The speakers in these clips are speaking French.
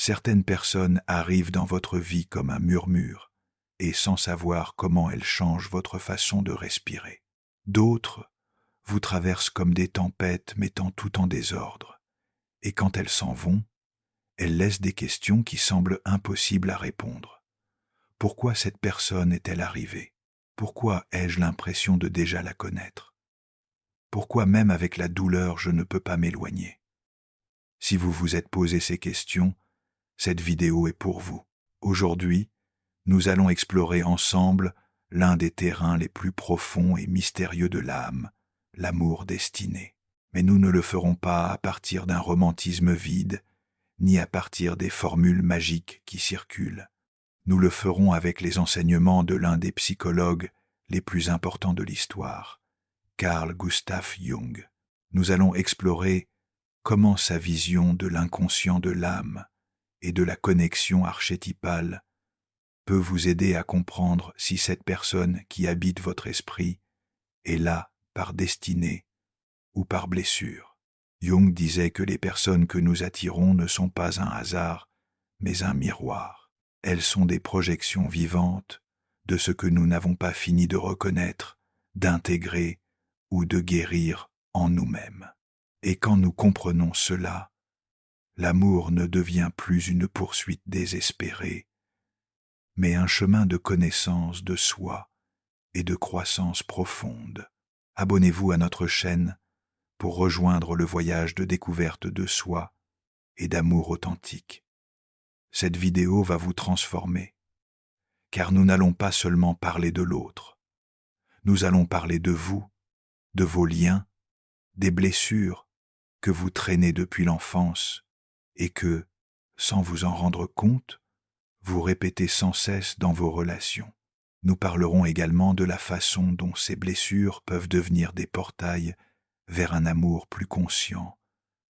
Certaines personnes arrivent dans votre vie comme un murmure, et sans savoir comment elles changent votre façon de respirer. D'autres vous traversent comme des tempêtes mettant tout en désordre, et quand elles s'en vont, elles laissent des questions qui semblent impossibles à répondre. Pourquoi cette personne est-elle arrivée? Pourquoi ai-je l'impression de déjà la connaître? Pourquoi même avec la douleur je ne peux pas m'éloigner? Si vous vous êtes posé ces questions, cette vidéo est pour vous. Aujourd'hui, nous allons explorer ensemble l'un des terrains les plus profonds et mystérieux de l'âme, l'amour destiné. Mais nous ne le ferons pas à partir d'un romantisme vide, ni à partir des formules magiques qui circulent. Nous le ferons avec les enseignements de l'un des psychologues les plus importants de l'histoire, Carl Gustav Jung. Nous allons explorer comment sa vision de l'inconscient de l'âme et de la connexion archétypale peut vous aider à comprendre si cette personne qui habite votre esprit est là par destinée ou par blessure. Jung disait que les personnes que nous attirons ne sont pas un hasard, mais un miroir. Elles sont des projections vivantes de ce que nous n'avons pas fini de reconnaître, d'intégrer ou de guérir en nous-mêmes. Et quand nous comprenons cela, l'amour ne devient plus une poursuite désespérée, mais un chemin de connaissance de soi et de croissance profonde. Abonnez-vous à notre chaîne pour rejoindre le voyage de découverte de soi et d'amour authentique. Cette vidéo va vous transformer, car nous n'allons pas seulement parler de l'autre. Nous allons parler de vous, de vos liens, des blessures que vous traînez depuis l'enfance et que, sans vous en rendre compte, vous répétez sans cesse dans vos relations. Nous parlerons également de la façon dont ces blessures peuvent devenir des portails vers un amour plus conscient,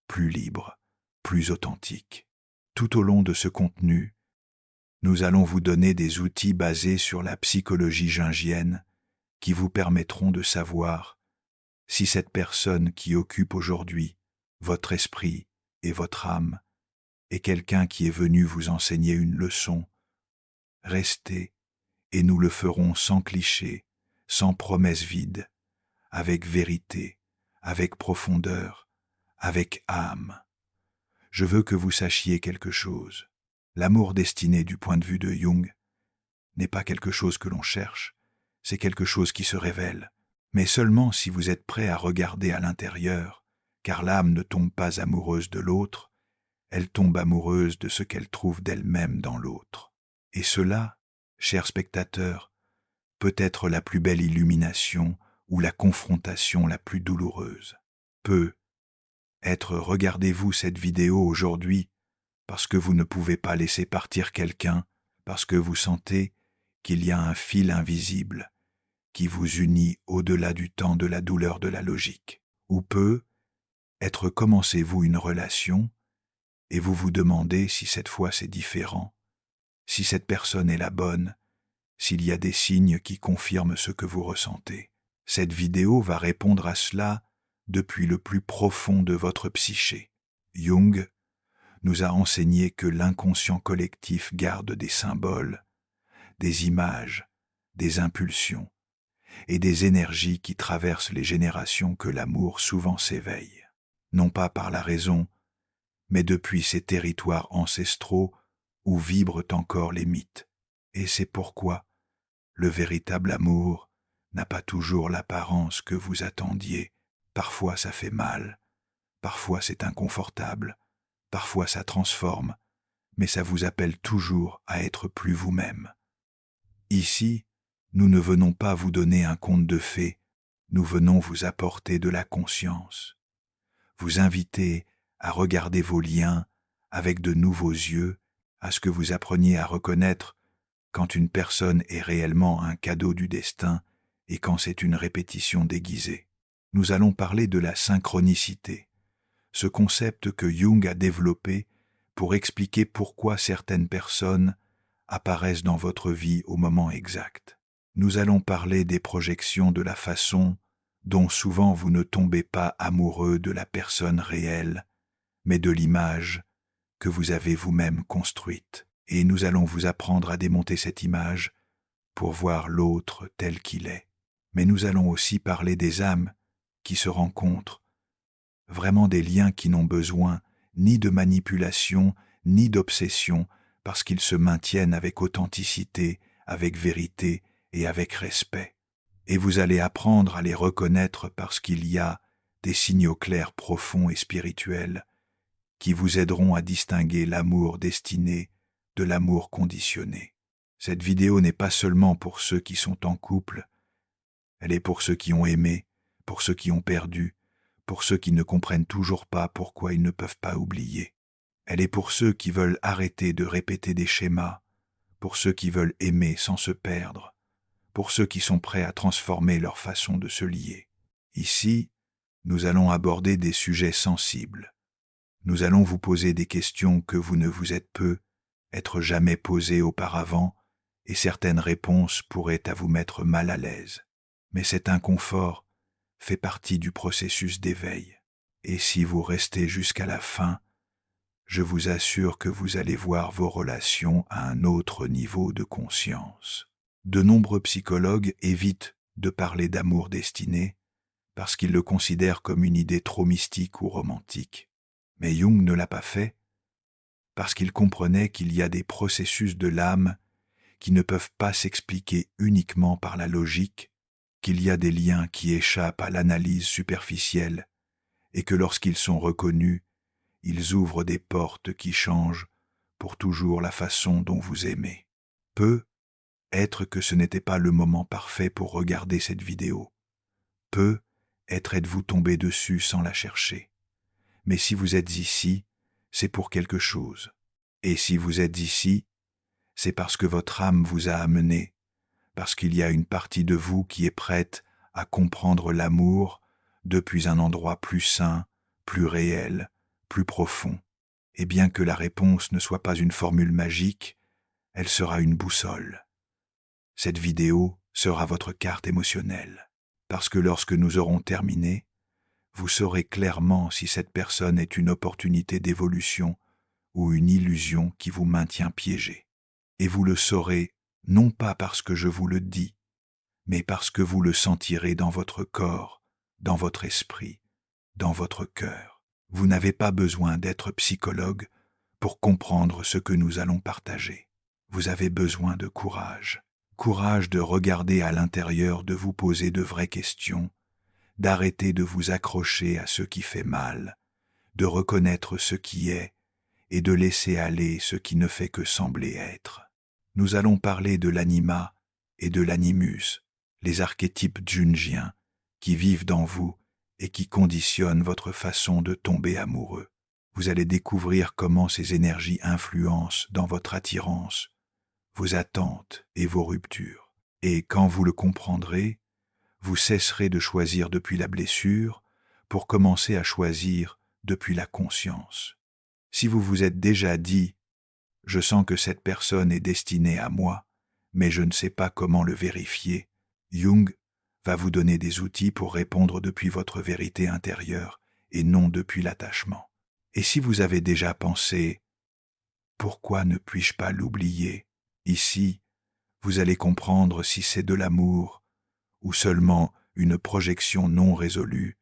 plus libre, plus authentique. Tout au long de ce contenu, nous allons vous donner des outils basés sur la psychologie jungienne qui vous permettront de savoir si cette personne qui occupe aujourd'hui votre esprit et votre âme est quelqu'un qui est venu vous enseigner une leçon. Restez, et nous le ferons sans clichés, sans promesses vides, avec vérité, avec profondeur, avec âme. Je veux que vous sachiez quelque chose. L'amour destiné du point de vue de Jung n'est pas quelque chose que l'on cherche, c'est quelque chose qui se révèle, mais seulement si vous êtes prêt à regarder à l'intérieur, car l'âme ne tombe pas amoureuse de l'autre, elle tombe amoureuse de ce qu'elle trouve d'elle-même dans l'autre. Et cela, chers spectateurs, peut être la plus belle illumination ou la confrontation la plus douloureuse. Peut être regardez-vous cette vidéo aujourd'hui parce que vous ne pouvez pas laisser partir quelqu'un, parce que vous sentez qu'il y a un fil invisible qui vous unit au-delà du temps de la douleur de la logique. Ou peut être commencez-vous une relation et vous vous demandez si cette fois c'est différent, si cette personne est la bonne, s'il y a des signes qui confirment ce que vous ressentez. Cette vidéo va répondre à cela depuis le plus profond de votre psyché. Jung nous a enseigné que l'inconscient collectif garde des symboles, des images, des impulsions et des énergies qui traversent les générations que l'amour souvent s'éveille, non pas par la raison, mais depuis ces territoires ancestraux où vibrent encore les mythes. Et c'est pourquoi le véritable amour n'a pas toujours l'apparence que vous attendiez. Parfois ça fait mal, parfois c'est inconfortable, parfois ça transforme, mais ça vous appelle toujours à être plus vous-même. Ici, nous ne venons pas vous donner un conte de fées, nous venons vous apporter de la conscience, vous inviter à regarder vos liens avec de nouveaux yeux, à ce que vous appreniez à reconnaître quand une personne est réellement un cadeau du destin et quand c'est une répétition déguisée. Nous allons parler de la synchronicité, ce concept que Jung a développé pour expliquer pourquoi certaines personnes apparaissent dans votre vie au moment exact. Nous allons parler des projections de la façon dont souvent vous ne tombez pas amoureux de la personne réelle, mais de l'image que vous avez vous-même construite. Et nous allons vous apprendre à démonter cette image pour voir l'autre tel qu'il est. Mais nous allons aussi parler des âmes qui se rencontrent, vraiment des liens qui n'ont besoin ni de manipulation, ni d'obsession, parce qu'ils se maintiennent avec authenticité, avec vérité et avec respect. Et vous allez apprendre à les reconnaître parce qu'il y a des signaux clairs profonds et spirituels qui vous aideront à distinguer l'amour destiné de l'amour conditionné. Cette vidéo n'est pas seulement pour ceux qui sont en couple, elle est pour ceux qui ont aimé, pour ceux qui ont perdu, pour ceux qui ne comprennent toujours pas pourquoi ils ne peuvent pas oublier. Elle est pour ceux qui veulent arrêter de répéter des schémas, pour ceux qui veulent aimer sans se perdre, pour ceux qui sont prêts à transformer leur façon de se lier. Ici, nous allons aborder des sujets sensibles. Nous allons vous poser des questions que vous ne vous êtes être jamais posées auparavant, et certaines réponses pourraient à vous mettre mal à l'aise. Mais cet inconfort fait partie du processus d'éveil. Et si vous restez jusqu'à la fin, je vous assure que vous allez voir vos relations à un autre niveau de conscience. De nombreux psychologues évitent de parler d'amour destiné parce qu'ils le considèrent comme une idée trop mystique ou romantique. Mais Jung ne l'a pas fait parce qu'il comprenait qu'il y a des processus de l'âme qui ne peuvent pas s'expliquer uniquement par la logique, qu'il y a des liens qui échappent à l'analyse superficielle et que lorsqu'ils sont reconnus, ils ouvrent des portes qui changent pour toujours la façon dont vous aimez. Peut-être que ce n'était pas le moment parfait pour regarder cette vidéo. Peut-être êtes-vous tombé dessus sans la chercher. Mais si vous êtes ici, c'est pour quelque chose. Et si vous êtes ici, c'est parce que votre âme vous a amené, parce qu'il y a une partie de vous qui est prête à comprendre l'amour depuis un endroit plus sain, plus réel, plus profond. Et bien que la réponse ne soit pas une formule magique, elle sera une boussole. Cette vidéo sera votre carte émotionnelle, parce que lorsque nous aurons terminé, vous saurez clairement si cette personne est une opportunité d'évolution ou une illusion qui vous maintient piégé. Et vous le saurez non pas parce que je vous le dis, mais parce que vous le sentirez dans votre corps, dans votre esprit, dans votre cœur. Vous n'avez pas besoin d'être psychologue pour comprendre ce que nous allons partager. Vous avez besoin de courage. Courage de regarder à l'intérieur, de vous poser de vraies questions, d'arrêter de vous accrocher à ce qui fait mal, de reconnaître ce qui est et de laisser aller ce qui ne fait que sembler être. Nous allons parler de l'anima et de l'animus, les archétypes jungiens qui vivent dans vous et qui conditionnent votre façon de tomber amoureux. Vous allez découvrir comment ces énergies influencent dans votre attirance, vos attentes et vos ruptures. Et quand vous le comprendrez, vous cesserez de choisir depuis la blessure pour commencer à choisir depuis la conscience. Si vous vous êtes déjà dit « Je sens que cette personne est destinée à moi, mais je ne sais pas comment le vérifier », Jung va vous donner des outils pour répondre depuis votre vérité intérieure et non depuis l'attachement. Et si vous avez déjà pensé « Pourquoi ne puis-je pas l'oublier ?» Ici, vous allez comprendre si c'est de l'amour ou seulement une projection non résolue.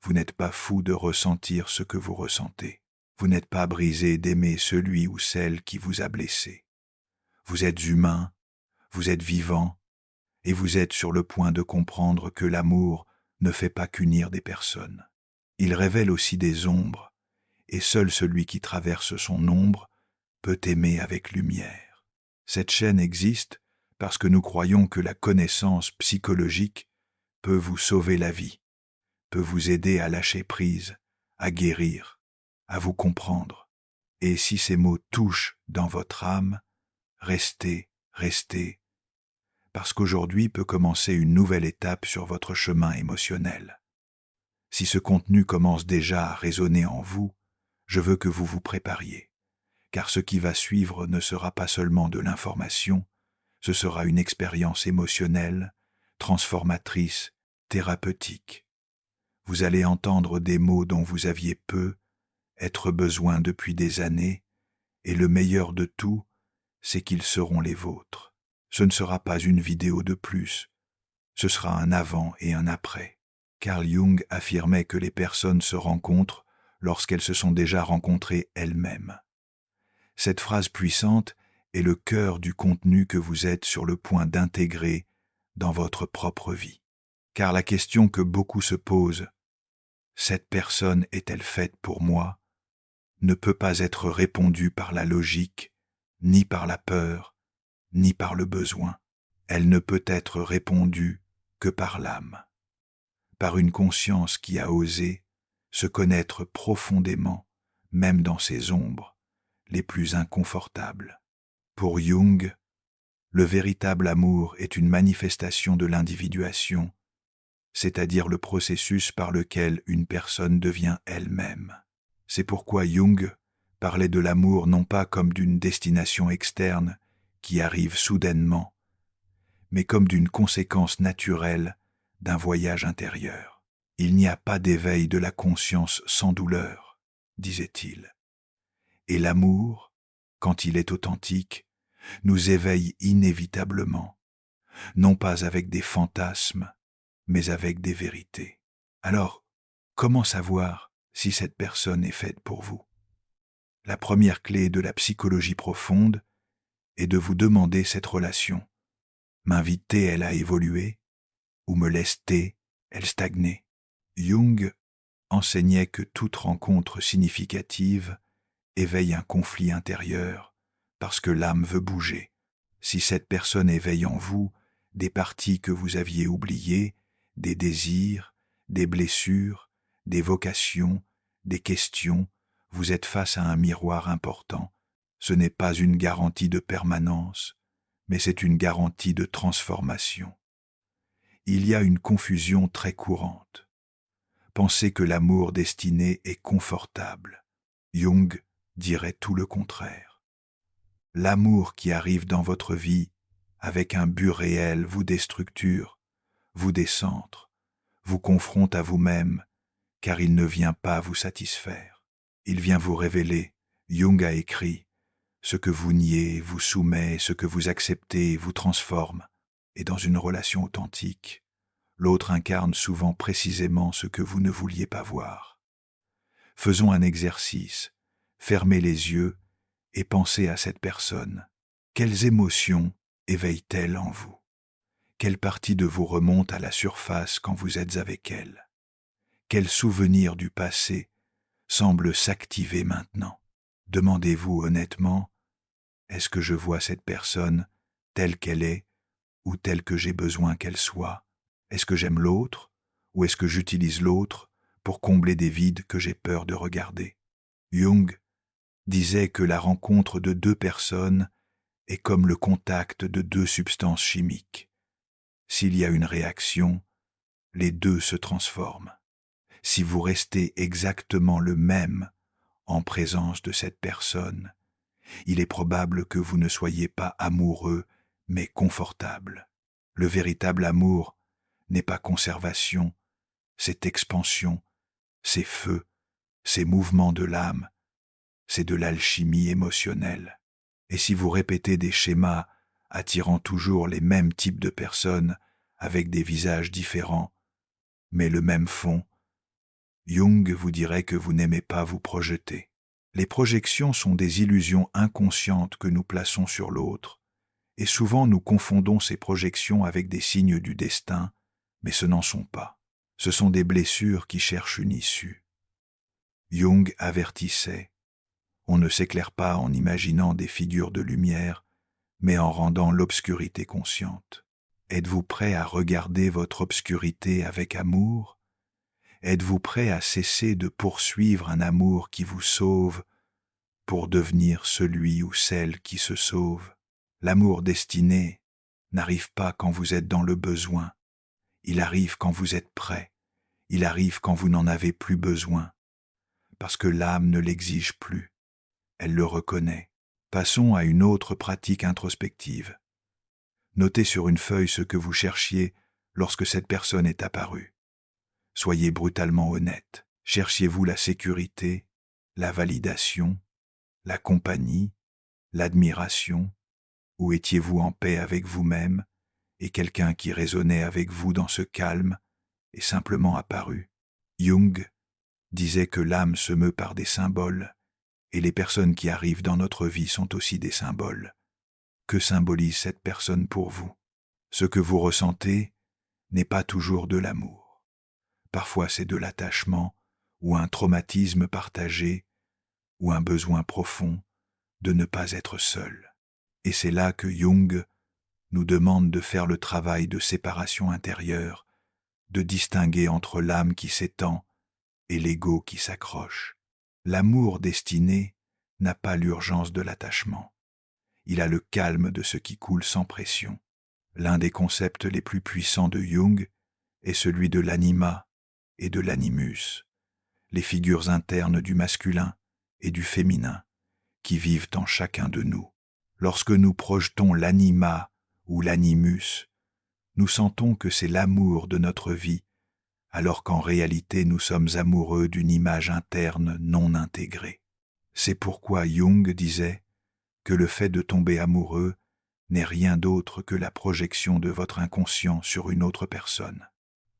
Vous n'êtes pas fou de ressentir ce que vous ressentez. Vous n'êtes pas brisé d'aimer celui ou celle qui vous a blessé. Vous êtes humain, vous êtes vivant, et vous êtes sur le point de comprendre que l'amour ne fait pas qu'unir des personnes. Il révèle aussi des ombres, et seul celui qui traverse son ombre peut aimer avec lumière. Cette chaîne existe parce que nous croyons que la connaissance psychologique peut vous sauver la vie, peut vous aider à lâcher prise, à guérir, à vous comprendre. Et si ces mots touchent dans votre âme, restez, parce qu'aujourd'hui peut commencer une nouvelle étape sur votre chemin émotionnel. Si ce contenu commence déjà à résonner en vous, je veux que vous vous prépariez, car ce qui va suivre ne sera pas seulement de l'information, ce sera une expérience émotionnelle, transformatrice, thérapeutique. Vous allez entendre des mots dont vous aviez être besoin depuis des années, Et le meilleur de tout, c'est qu'ils seront les vôtres. Ce ne sera pas une vidéo de plus, ce sera un avant et un après. Carl Jung affirmait que les personnes se rencontrent lorsqu'elles se sont déjà rencontrées elles-mêmes. Cette phrase puissante est le cœur du contenu que vous êtes sur le point d'intégrer dans votre propre vie. Car la question que beaucoup se posent, cette personne est-elle faite pour moi, ne peut pas être répondue par la logique, ni par la peur, ni par le besoin. Elle ne peut être répondue que par l'âme, par une conscience qui a osé se connaître profondément, même dans ses ombres les plus inconfortables. Pour Jung, le véritable amour est une manifestation de l'individuation, c'est-à-dire le processus par lequel une personne devient elle-même. C'est pourquoi Jung parlait de l'amour non pas comme d'une destination externe qui arrive soudainement, mais comme d'une conséquence naturelle d'un voyage intérieur. Il n'y a pas d'éveil de la conscience sans douleur, disait-il. Et l'amour, quand il est authentique, nous éveille inévitablement, non pas avec des fantasmes, mais avec des vérités. Alors, comment savoir si cette personne est faite pour vous? La première clé de la psychologie profonde est de vous demander cette relation. M'invite-t-elle à évoluer ou me laisse-t-elle stagner? Jung enseignait que toute rencontre significative éveille un conflit intérieur parce que l'âme veut bouger. Si cette personne éveille en vous des parties que vous aviez oubliées, des désirs, des blessures, des vocations, des questions, vous êtes face à un miroir important. Ce n'est pas une garantie de permanence, mais c'est une garantie de transformation. Il y a une confusion très courante. Pensez que l'amour destiné est confortable. Jung dirait tout le contraire. L'amour qui arrive dans votre vie avec un but réel vous déstructure, vous décentre, vous confronte à vous-même, car il ne vient pas vous satisfaire. Il vient vous révéler, Jung a écrit, ce que vous niez vous soumet, ce que vous acceptez vous transforme. Et dans une relation authentique, l'autre incarne souvent précisément ce que vous ne vouliez pas voir. Faisons un exercice, fermez les yeux et pensez à cette personne. Quelles émotions éveille-t-elle en vous? Quelle partie de vous remonte à la surface quand vous êtes avec elle? Quel souvenir du passé semble s'activer maintenant? Demandez-vous honnêtement, est-ce que je vois cette personne telle qu'elle est ou telle que j'ai besoin qu'elle soit? Est-ce que j'aime l'autre ou est-ce que j'utilise l'autre pour combler des vides que j'ai peur de regarder? Jung disait que la rencontre de deux personnes est comme le contact de deux substances chimiques. S'il y a une réaction, les deux se transforment. Si vous restez exactement le même en présence de cette personne, il est probable que vous ne soyez pas amoureux, mais confortable. Le véritable amour n'est pas conservation, c'est expansion, c'est feu, c'est mouvement de l'âme, c'est de l'alchimie émotionnelle. Et si vous répétez des schémas attirant toujours les mêmes types de personnes avec des visages différents, mais le même fond, Jung vous dirait que vous n'aimez pas vous projeter. Les projections sont des illusions inconscientes que nous plaçons sur l'autre, et souvent nous confondons ces projections avec des signes du destin, mais ce n'en sont pas. Ce sont des blessures qui cherchent une issue. Jung avertissait, on ne s'éclaire pas en imaginant des figures de lumière, mais en rendant l'obscurité consciente. Êtes-vous prêt à regarder votre obscurité avec amour? Êtes-vous prêt à cesser de poursuivre un amour qui vous sauve pour devenir celui ou celle qui se sauve? L'amour destiné n'arrive pas quand vous êtes dans le besoin. Il arrive quand vous êtes prêt. Il arrive quand vous n'en avez plus besoin. Parce que l'âme ne l'exige plus. Elle le reconnaît. Passons à une autre pratique introspective. Notez sur une feuille ce que vous cherchiez lorsque cette personne est apparue. Soyez brutalement honnête. Cherchiez-vous la sécurité, la validation, la compagnie, l'admiration? Ou étiez-vous en paix avec vous-même et quelqu'un qui résonnait avec vous dans ce calme est simplement apparu? Jung disait que l'âme se meut par des symboles et les personnes qui arrivent dans notre vie sont aussi des symboles. Que symbolise cette personne pour vous? Ce que vous ressentez n'est pas toujours de l'amour. Parfois c'est de l'attachement ou un traumatisme partagé ou un besoin profond de ne pas être seul. Et c'est là que Jung nous demande de faire le travail de séparation intérieure, de distinguer entre l'âme qui s'étend et l'ego qui s'accroche. L'amour destiné n'a pas l'urgence de l'attachement. Il a le calme de ce qui coule sans pression. L'un des concepts les plus puissants de Jung est celui de l'anima et de l'animus, les figures internes du masculin et du féminin qui vivent en chacun de nous. Lorsque nous projetons l'anima ou l'animus, nous sentons que c'est l'amour de notre vie, alors qu'en réalité nous sommes amoureux d'une image interne non intégrée. C'est pourquoi Jung disait que le fait de tomber amoureux n'est rien d'autre que la projection de votre inconscient sur une autre personne.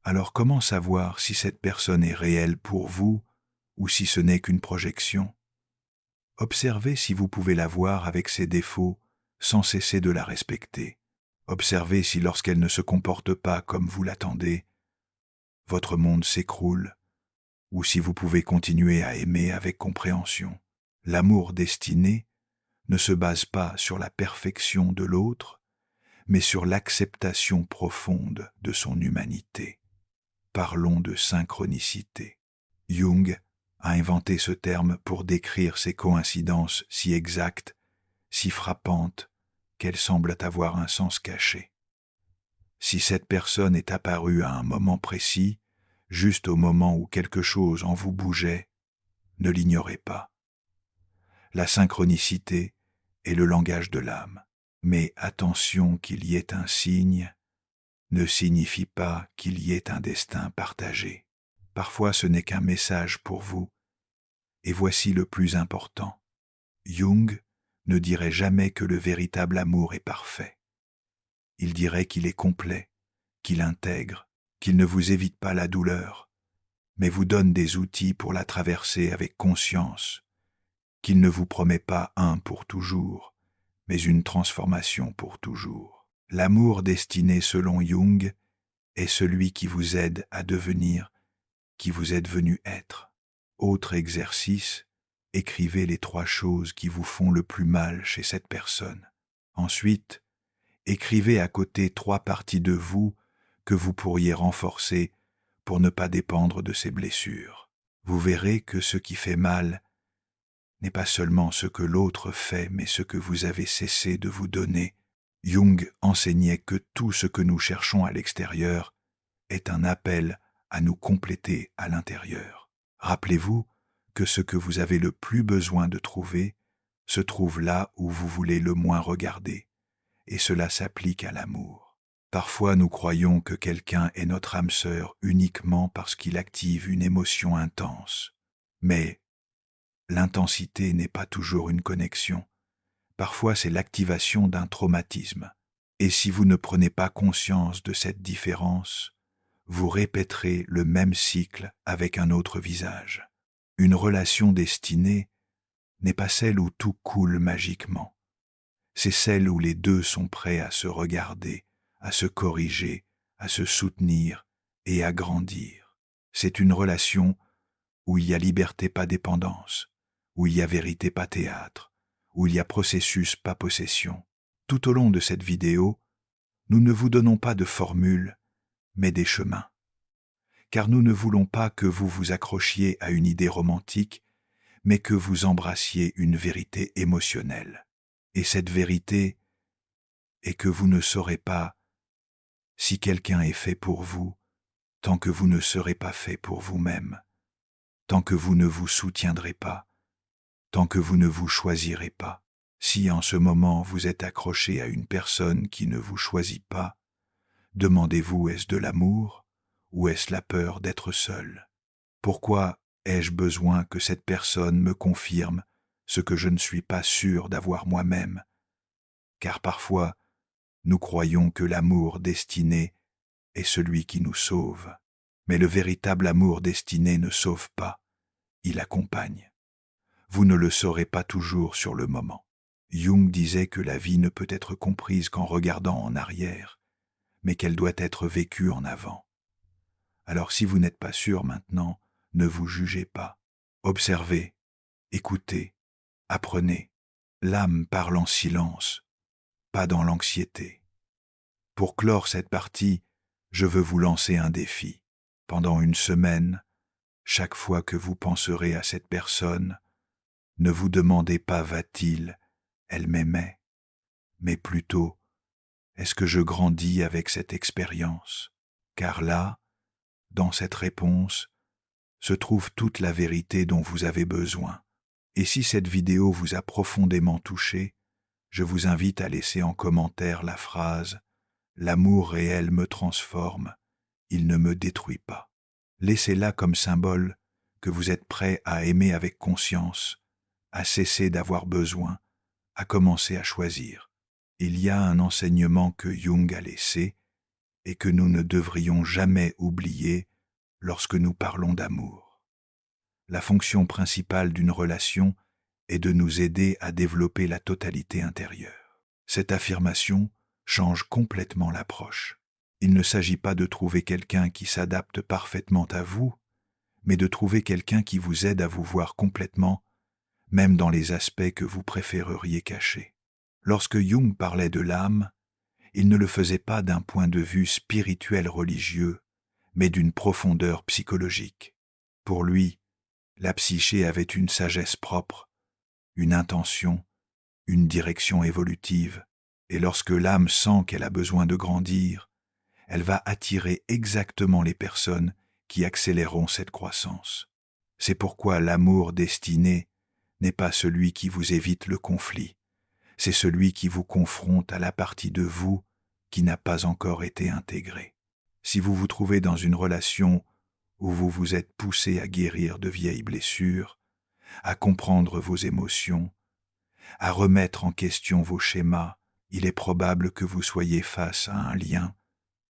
Alors comment savoir si cette personne est réelle pour vous ou si ce n'est qu'une projection? Observez si vous pouvez la voir avec ses défauts sans cesser de la respecter. Observez si lorsqu'elle ne se comporte pas comme vous l'attendez, votre monde s'écroule, ou si vous pouvez continuer à aimer avec compréhension. L'amour destiné ne se base pas sur la perfection de l'autre, mais sur l'acceptation profonde de son humanité. Parlons de synchronicité. Jung a inventé ce terme pour décrire ces coïncidences si exactes, si frappantes, qu'elles semblent avoir un sens caché. Si cette personne est apparue à un moment précis, juste au moment où quelque chose en vous bougeait, ne l'ignorez pas. La synchronicité est le langage de l'âme, mais attention qu'il y ait un signe ne signifie pas qu'il y ait un destin partagé. Parfois ce n'est qu'un message pour vous, et voici le plus important. Jung ne dirait jamais que le véritable amour est parfait. Il dirait qu'il est complet, qu'il intègre, qu'il ne vous évite pas la douleur, mais vous donne des outils pour la traverser avec conscience, qu'il ne vous promet pas un pour toujours, mais une transformation pour toujours. L'amour destiné selon Jung est celui qui vous aide à devenir qui vous êtes venu être. Autre exercice, écrivez les 3 choses qui vous font le plus mal chez cette personne. Ensuite, écrivez à côté 3 parties de vous que vous pourriez renforcer pour ne pas dépendre de ces blessures. Vous verrez que ce qui fait mal n'est pas seulement ce que l'autre fait, mais ce que vous avez cessé de vous donner. Jung enseignait que tout ce que nous cherchons à l'extérieur est un appel à nous compléter à l'intérieur. Rappelez-vous que ce que vous avez le plus besoin de trouver se trouve là où vous voulez le moins regarder, et cela s'applique à l'amour. Parfois nous croyons que quelqu'un est notre âme sœur uniquement parce qu'il active une émotion intense. Mais l'intensité n'est pas toujours une connexion. Parfois c'est l'activation d'un traumatisme. Et si vous ne prenez pas conscience de cette différence, vous répéterez le même cycle avec un autre visage. Une relation destinée n'est pas celle où tout coule magiquement. C'est celle où les deux sont prêts à se regarder, à se corriger, à se soutenir et à grandir. C'est une relation où il y a liberté pas dépendance, où il y a vérité pas théâtre, où il y a processus pas possession. Tout au long de cette vidéo, nous ne vous donnons pas de formule, mais des chemins. Car nous ne voulons pas que vous vous accrochiez à une idée romantique, mais que vous embrassiez une vérité émotionnelle. Et cette vérité est que vous ne saurez pas si quelqu'un est fait pour vous tant que vous ne serez pas fait pour vous-même, tant que vous ne vous soutiendrez pas, tant que vous ne vous choisirez pas. Si en ce moment vous êtes accroché à une personne qui ne vous choisit pas, demandez-vous est-ce de l'amour ou est-ce la peur d'être seul? Pourquoi ai-je besoin que cette personne me confirme ce que je ne suis pas sûr d'avoir moi-même, car parfois nous croyons que l'amour destiné est celui qui nous sauve. Mais le véritable amour destiné ne sauve pas, il accompagne. Vous ne le saurez pas toujours sur le moment. Jung disait que la vie ne peut être comprise qu'en regardant en arrière, mais qu'elle doit être vécue en avant. Alors si vous n'êtes pas sûr maintenant, ne vous jugez pas. Observez, écoutez, apprenez. L'âme parle en silence, pas dans l'anxiété. Pour clore cette partie, je veux vous lancer un défi. Pendant une semaine, chaque fois que vous penserez à cette personne, ne vous demandez pas va-t-il, elle m'aimait, mais plutôt, est-ce que je grandis avec cette expérience? Car là, dans cette réponse, se trouve toute la vérité dont vous avez besoin. Et si cette vidéo vous a profondément touché, je vous invite à laisser en commentaire la phrase « L'amour réel me transforme, il ne me détruit pas ». Laissez-la comme symbole que vous êtes prêt à aimer avec conscience, à cesser d'avoir besoin, à commencer à choisir. Il y a un enseignement que Jung a laissé et que nous ne devrions jamais oublier lorsque nous parlons d'amour. La fonction principale d'une relation est de nous aider à développer la totalité intérieure. Cette affirmation change complètement l'approche. Il ne s'agit pas de trouver quelqu'un qui s'adapte parfaitement à vous, mais de trouver quelqu'un qui vous aide à vous voir complètement, même dans les aspects que vous préféreriez cacher. Lorsque Jung parlait de l'âme, il ne le faisait pas d'un point de vue spirituel religieux, mais d'une profondeur psychologique. Pour lui, la psyché avait une sagesse propre, une intention, une direction évolutive, et lorsque l'âme sent qu'elle a besoin de grandir, elle va attirer exactement les personnes qui accéléreront cette croissance. C'est pourquoi l'amour destiné n'est pas celui qui vous évite le conflit, c'est celui qui vous confronte à la partie de vous qui n'a pas encore été intégrée. Si vous vous trouvez dans une relation où vous vous êtes poussé à guérir de vieilles blessures, à comprendre vos émotions, à remettre en question vos schémas, il est probable que vous soyez face à un lien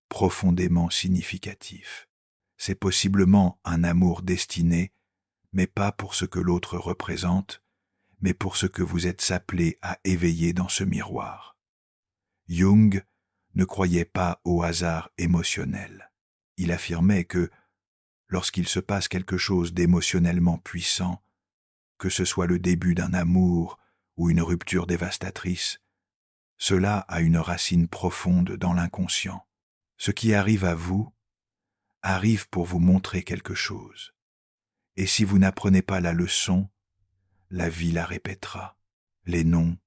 profondément significatif. C'est possiblement un amour destiné, mais pas pour ce que l'autre représente, mais pour ce que vous êtes appelé à éveiller dans ce miroir. Jung ne croyait pas au hasard émotionnel. Il affirmait que, lorsqu'il se passe quelque chose d'émotionnellement puissant, que ce soit le début d'un amour ou une rupture dévastatrice, cela a une racine profonde dans l'inconscient. Ce qui arrive à vous arrive pour vous montrer quelque chose. Et si vous n'apprenez pas la leçon, la vie la répétera. Les noms,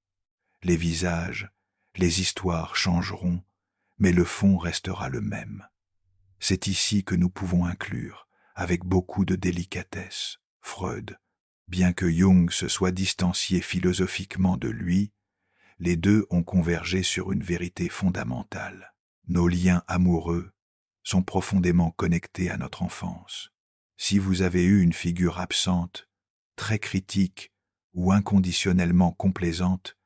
les visages, les histoires changeront, mais le fond restera le même. C'est ici que nous pouvons inclure, avec beaucoup de délicatesse, Freud. Bien que Jung se soit distancié philosophiquement de lui, les deux ont convergé sur une vérité fondamentale. Nos liens amoureux sont profondément connectés à notre enfance. Si vous avez eu une figure absente, très critique ou inconditionnellement complaisante,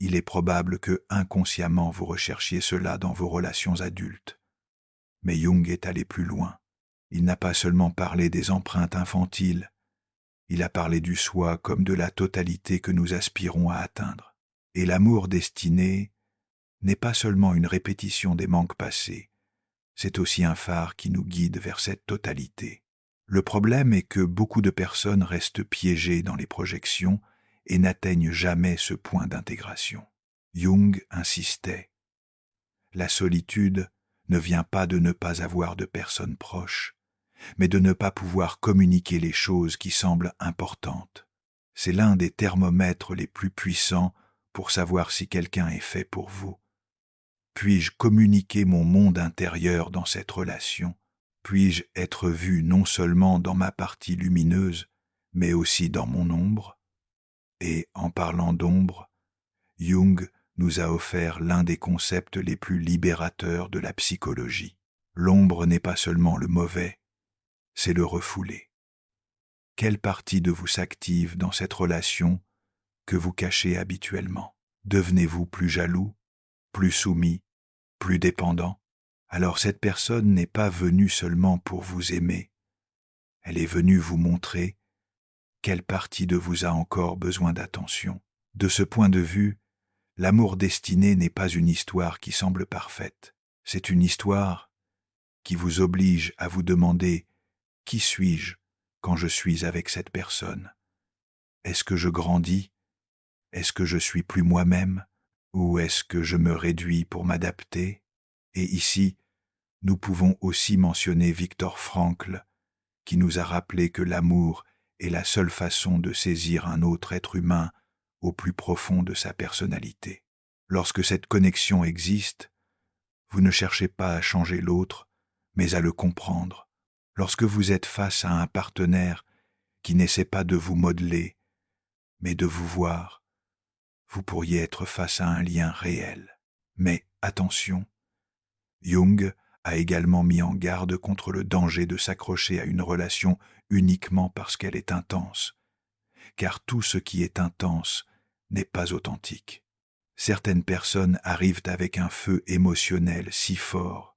il est probable que inconsciemment vous recherchiez cela dans vos relations adultes. Mais Jung est allé plus loin. Il n'a pas seulement parlé des empreintes infantiles, il a parlé du soi comme de la totalité que nous aspirons à atteindre. Et l'amour destiné n'est pas seulement une répétition des manques passés, c'est aussi un phare qui nous guide vers cette totalité. Le problème est que beaucoup de personnes restent piégées dans les projections et n'atteignent jamais ce point d'intégration. Jung insistait. La solitude ne vient pas de ne pas avoir de personnes proches, mais de ne pas pouvoir communiquer les choses qui semblent importantes. C'est l'un des thermomètres les plus puissants pour savoir si quelqu'un est fait pour vous. Puis-je communiquer mon monde intérieur dans cette relation? Puis-je être vu non seulement dans ma partie lumineuse, mais aussi dans mon ombre? Et en parlant d'ombre, Jung nous a offert l'un des concepts les plus libérateurs de la psychologie. L'ombre n'est pas seulement le mauvais, c'est le refoulé. Quelle partie de vous s'active dans cette relation que vous cachez habituellement. Devenez-vous plus jaloux, plus soumis, plus dépendant? Alors cette personne n'est pas venue seulement pour vous aimer, elle est venue vous montrer quelle partie de vous a encore besoin d'attention. De ce point de vue, l'amour destiné n'est pas une histoire qui semble parfaite, c'est une histoire qui vous oblige à vous demander « Qui suis-je quand je suis avec cette personne? Est-ce que je grandis? Est-ce que je suis plus moi-même? Ou est-ce que je me réduis pour m'adapter ?» Et ici, nous pouvons aussi mentionner Viktor Frankl, qui nous a rappelé que l'amour est la seule façon de saisir un autre être humain au plus profond de sa personnalité. Lorsque cette connexion existe, vous ne cherchez pas à changer l'autre, mais à le comprendre. Lorsque vous êtes face à un partenaire qui n'essaie pas de vous modeler, mais de vous voir, vous pourriez être face à un lien réel. Mais attention, Jung a également mis en garde contre le danger de s'accrocher à une relation uniquement parce qu'elle est intense, car tout ce qui est intense n'est pas authentique. Certaines personnes arrivent avec un feu émotionnel si fort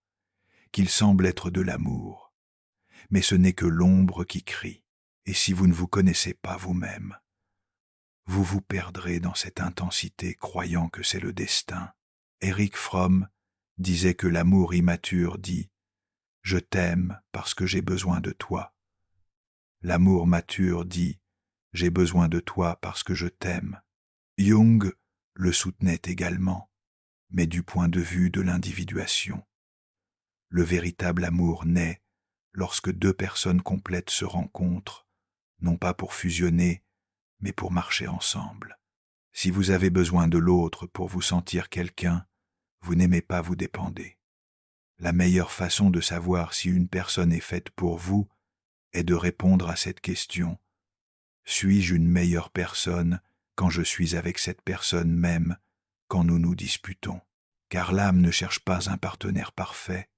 qu'il semble être de l'amour, mais ce n'est que l'ombre qui crie, et si vous ne vous connaissez pas vous-même, vous vous perdrez dans cette intensité croyant que c'est le destin. Erich Fromm disait que l'amour immature dit « Je t'aime parce que j'ai besoin de toi ». L'amour mature dit « J'ai besoin de toi parce que je t'aime ». Jung le soutenait également, mais du point de vue de l'individuation. Le véritable amour naît lorsque deux personnes complètes se rencontrent, non pas pour fusionner, mais pour marcher ensemble. Si vous avez besoin de l'autre pour vous sentir quelqu'un, vous n'aimez pas vous dépender. La meilleure façon de savoir si une personne est faite pour vous est de répondre à cette question. Suis-je une meilleure personne quand je suis avec cette personne même quand nous nous disputons? Car l'âme ne cherche pas un partenaire parfait,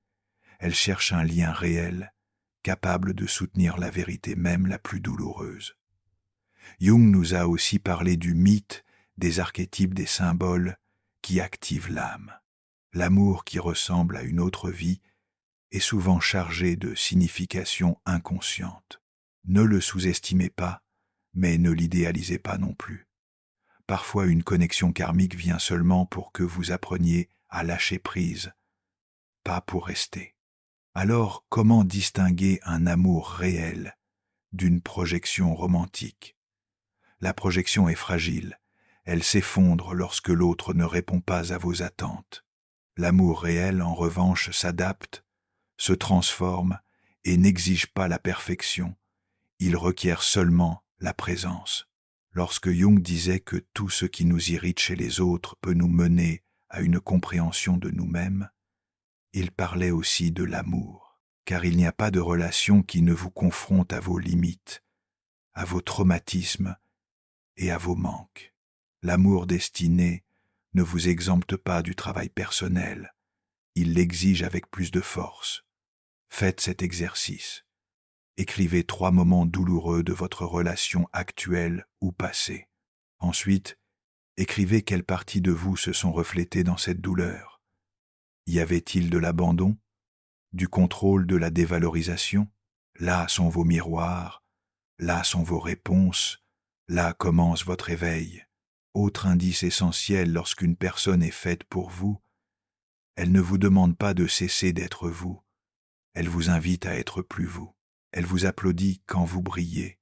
elle cherche un lien réel, capable de soutenir la vérité même la plus douloureuse. Jung nous a aussi parlé du mythe, des archétypes, des symboles qui activent l'âme. L'amour qui ressemble à une autre vie est souvent chargé de significations inconscientes. Ne le sous-estimez pas, mais ne l'idéalisez pas non plus. Parfois une connexion karmique vient seulement pour que vous appreniez à lâcher prise, pas pour rester. Alors comment distinguer un amour réel d'une projection romantique? La projection est fragile, elle s'effondre lorsque l'autre ne répond pas à vos attentes. L'amour réel, en revanche, s'adapte, se transforme et n'exige pas la perfection, il requiert seulement la présence. Lorsque Jung disait que tout ce qui nous irrite chez les autres peut nous mener à une compréhension de nous-mêmes, il parlait aussi de l'amour, car il n'y a pas de relation qui ne vous confronte à vos limites, à vos traumatismes et à vos manques. L'amour destiné ne vous exempte pas du travail personnel, il l'exige avec plus de force. Faites cet exercice. Écrivez 3 moments douloureux de votre relation actuelle ou passée. Ensuite, écrivez quelles parties de vous se sont reflétées dans cette douleur. Y avait-il de l'abandon, du contrôle, de la dévalorisation? Là sont vos miroirs, là sont vos réponses, là commence votre éveil. Autre indice essentiel lorsqu'une personne est faite pour vous, elle ne vous demande pas de cesser d'être vous, elle vous invite à être plus vous. Elle vous applaudit quand vous brillez,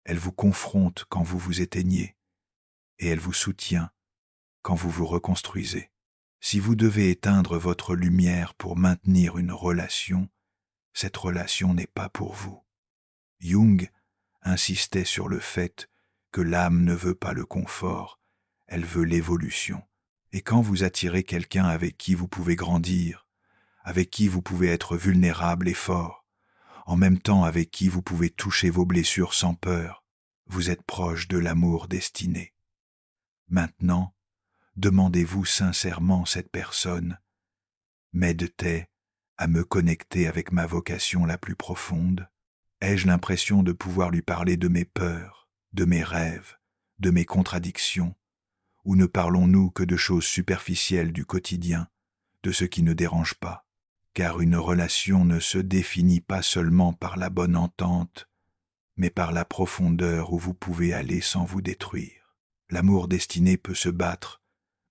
elle vous confronte quand vous vous éteignez, et elle vous soutient quand vous vous reconstruisez. Si vous devez éteindre votre lumière pour maintenir une relation, cette relation n'est pas pour vous. Jung insistait sur le fait que l'âme ne veut pas le confort, elle veut l'évolution. Et quand vous attirez quelqu'un avec qui vous pouvez grandir, avec qui vous pouvez être vulnérable et fort, en même temps avec qui vous pouvez toucher vos blessures sans peur, vous êtes proche de l'amour destiné. Maintenant, demandez-vous sincèrement cette personne. M'aide-t-elle à me connecter avec ma vocation la plus profonde? Ai-je l'impression de pouvoir lui parler de mes peurs, de mes rêves, de mes contradictions, ou ne parlons-nous que de choses superficielles du quotidien, de ce qui ne dérange pas? Car une relation ne se définit pas seulement par la bonne entente, mais par la profondeur où vous pouvez aller sans vous détruire. L'amour destiné peut se battre,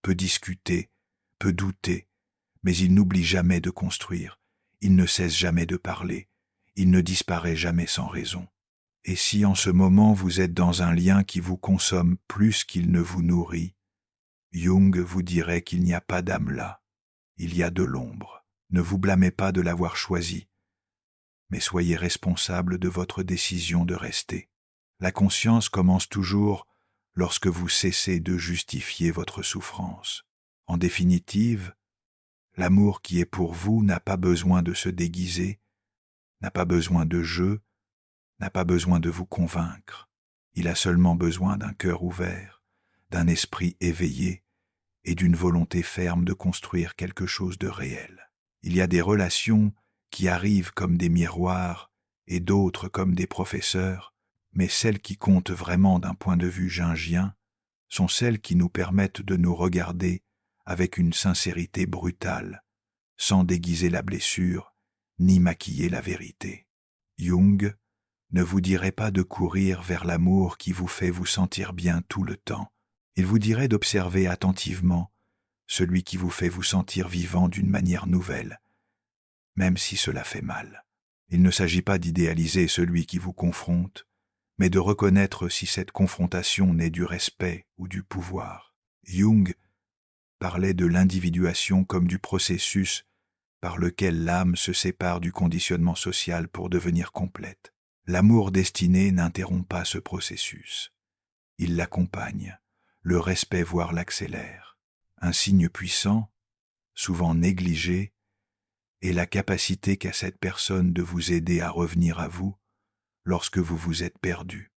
peut discuter, peut douter, mais il n'oublie jamais de construire, il ne cesse jamais de parler, il ne disparaît jamais sans raison. Et si en ce moment vous êtes dans un lien qui vous consomme plus qu'il ne vous nourrit, Jung vous dirait qu'il n'y a pas d'âme là, il y a de l'ombre. Ne vous blâmez pas de l'avoir choisi, mais soyez responsable de votre décision de rester. La conscience commence toujours lorsque vous cessez de justifier votre souffrance. En définitive, l'amour qui est pour vous n'a pas besoin de se déguiser, n'a pas besoin de jeu, n'a pas besoin de vous convaincre. Il a seulement besoin d'un cœur ouvert, d'un esprit éveillé et d'une volonté ferme de construire quelque chose de réel. Il y a des relations qui arrivent comme des miroirs et d'autres comme des professeurs, mais celles qui comptent vraiment d'un point de vue jungien sont celles qui nous permettent de nous regarder avec une sincérité brutale, sans déguiser la blessure ni maquiller la vérité. Jung ne vous dirait pas de courir vers l'amour qui vous fait vous sentir bien tout le temps. Il vous dirait d'observer attentivement celui qui vous fait vous sentir vivant d'une manière nouvelle, même si cela fait mal. Il ne s'agit pas d'idéaliser celui qui vous confronte, mais de reconnaître si cette confrontation naît du respect ou du pouvoir. Jung parlait de l'individuation comme du processus par lequel l'âme se sépare du conditionnement social pour devenir complète. L'amour destiné n'interrompt pas ce processus. Il l'accompagne, le respect voire l'accélère. Un signe puissant, souvent négligé, est la capacité qu'a cette personne de vous aider à revenir à vous lorsque vous vous êtes perdu.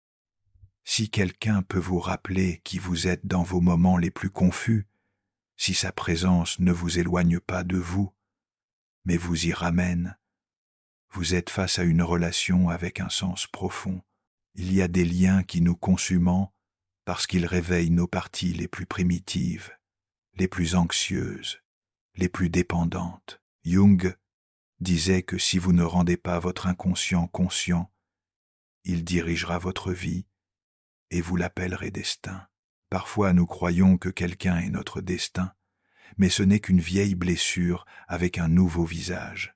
Si quelqu'un peut vous rappeler qui vous êtes dans vos moments les plus confus, si sa présence ne vous éloigne pas de vous, mais vous y ramène, vous êtes face à une relation avec un sens profond. Il y a des liens qui nous consument parce qu'ils réveillent nos parties les plus primitives, les plus anxieuses, les plus dépendantes. Jung disait que si vous ne rendez pas votre inconscient conscient, il dirigera votre vie et vous l'appellerez destin. Parfois nous croyons que quelqu'un est notre destin, mais ce n'est qu'une vieille blessure avec un nouveau visage.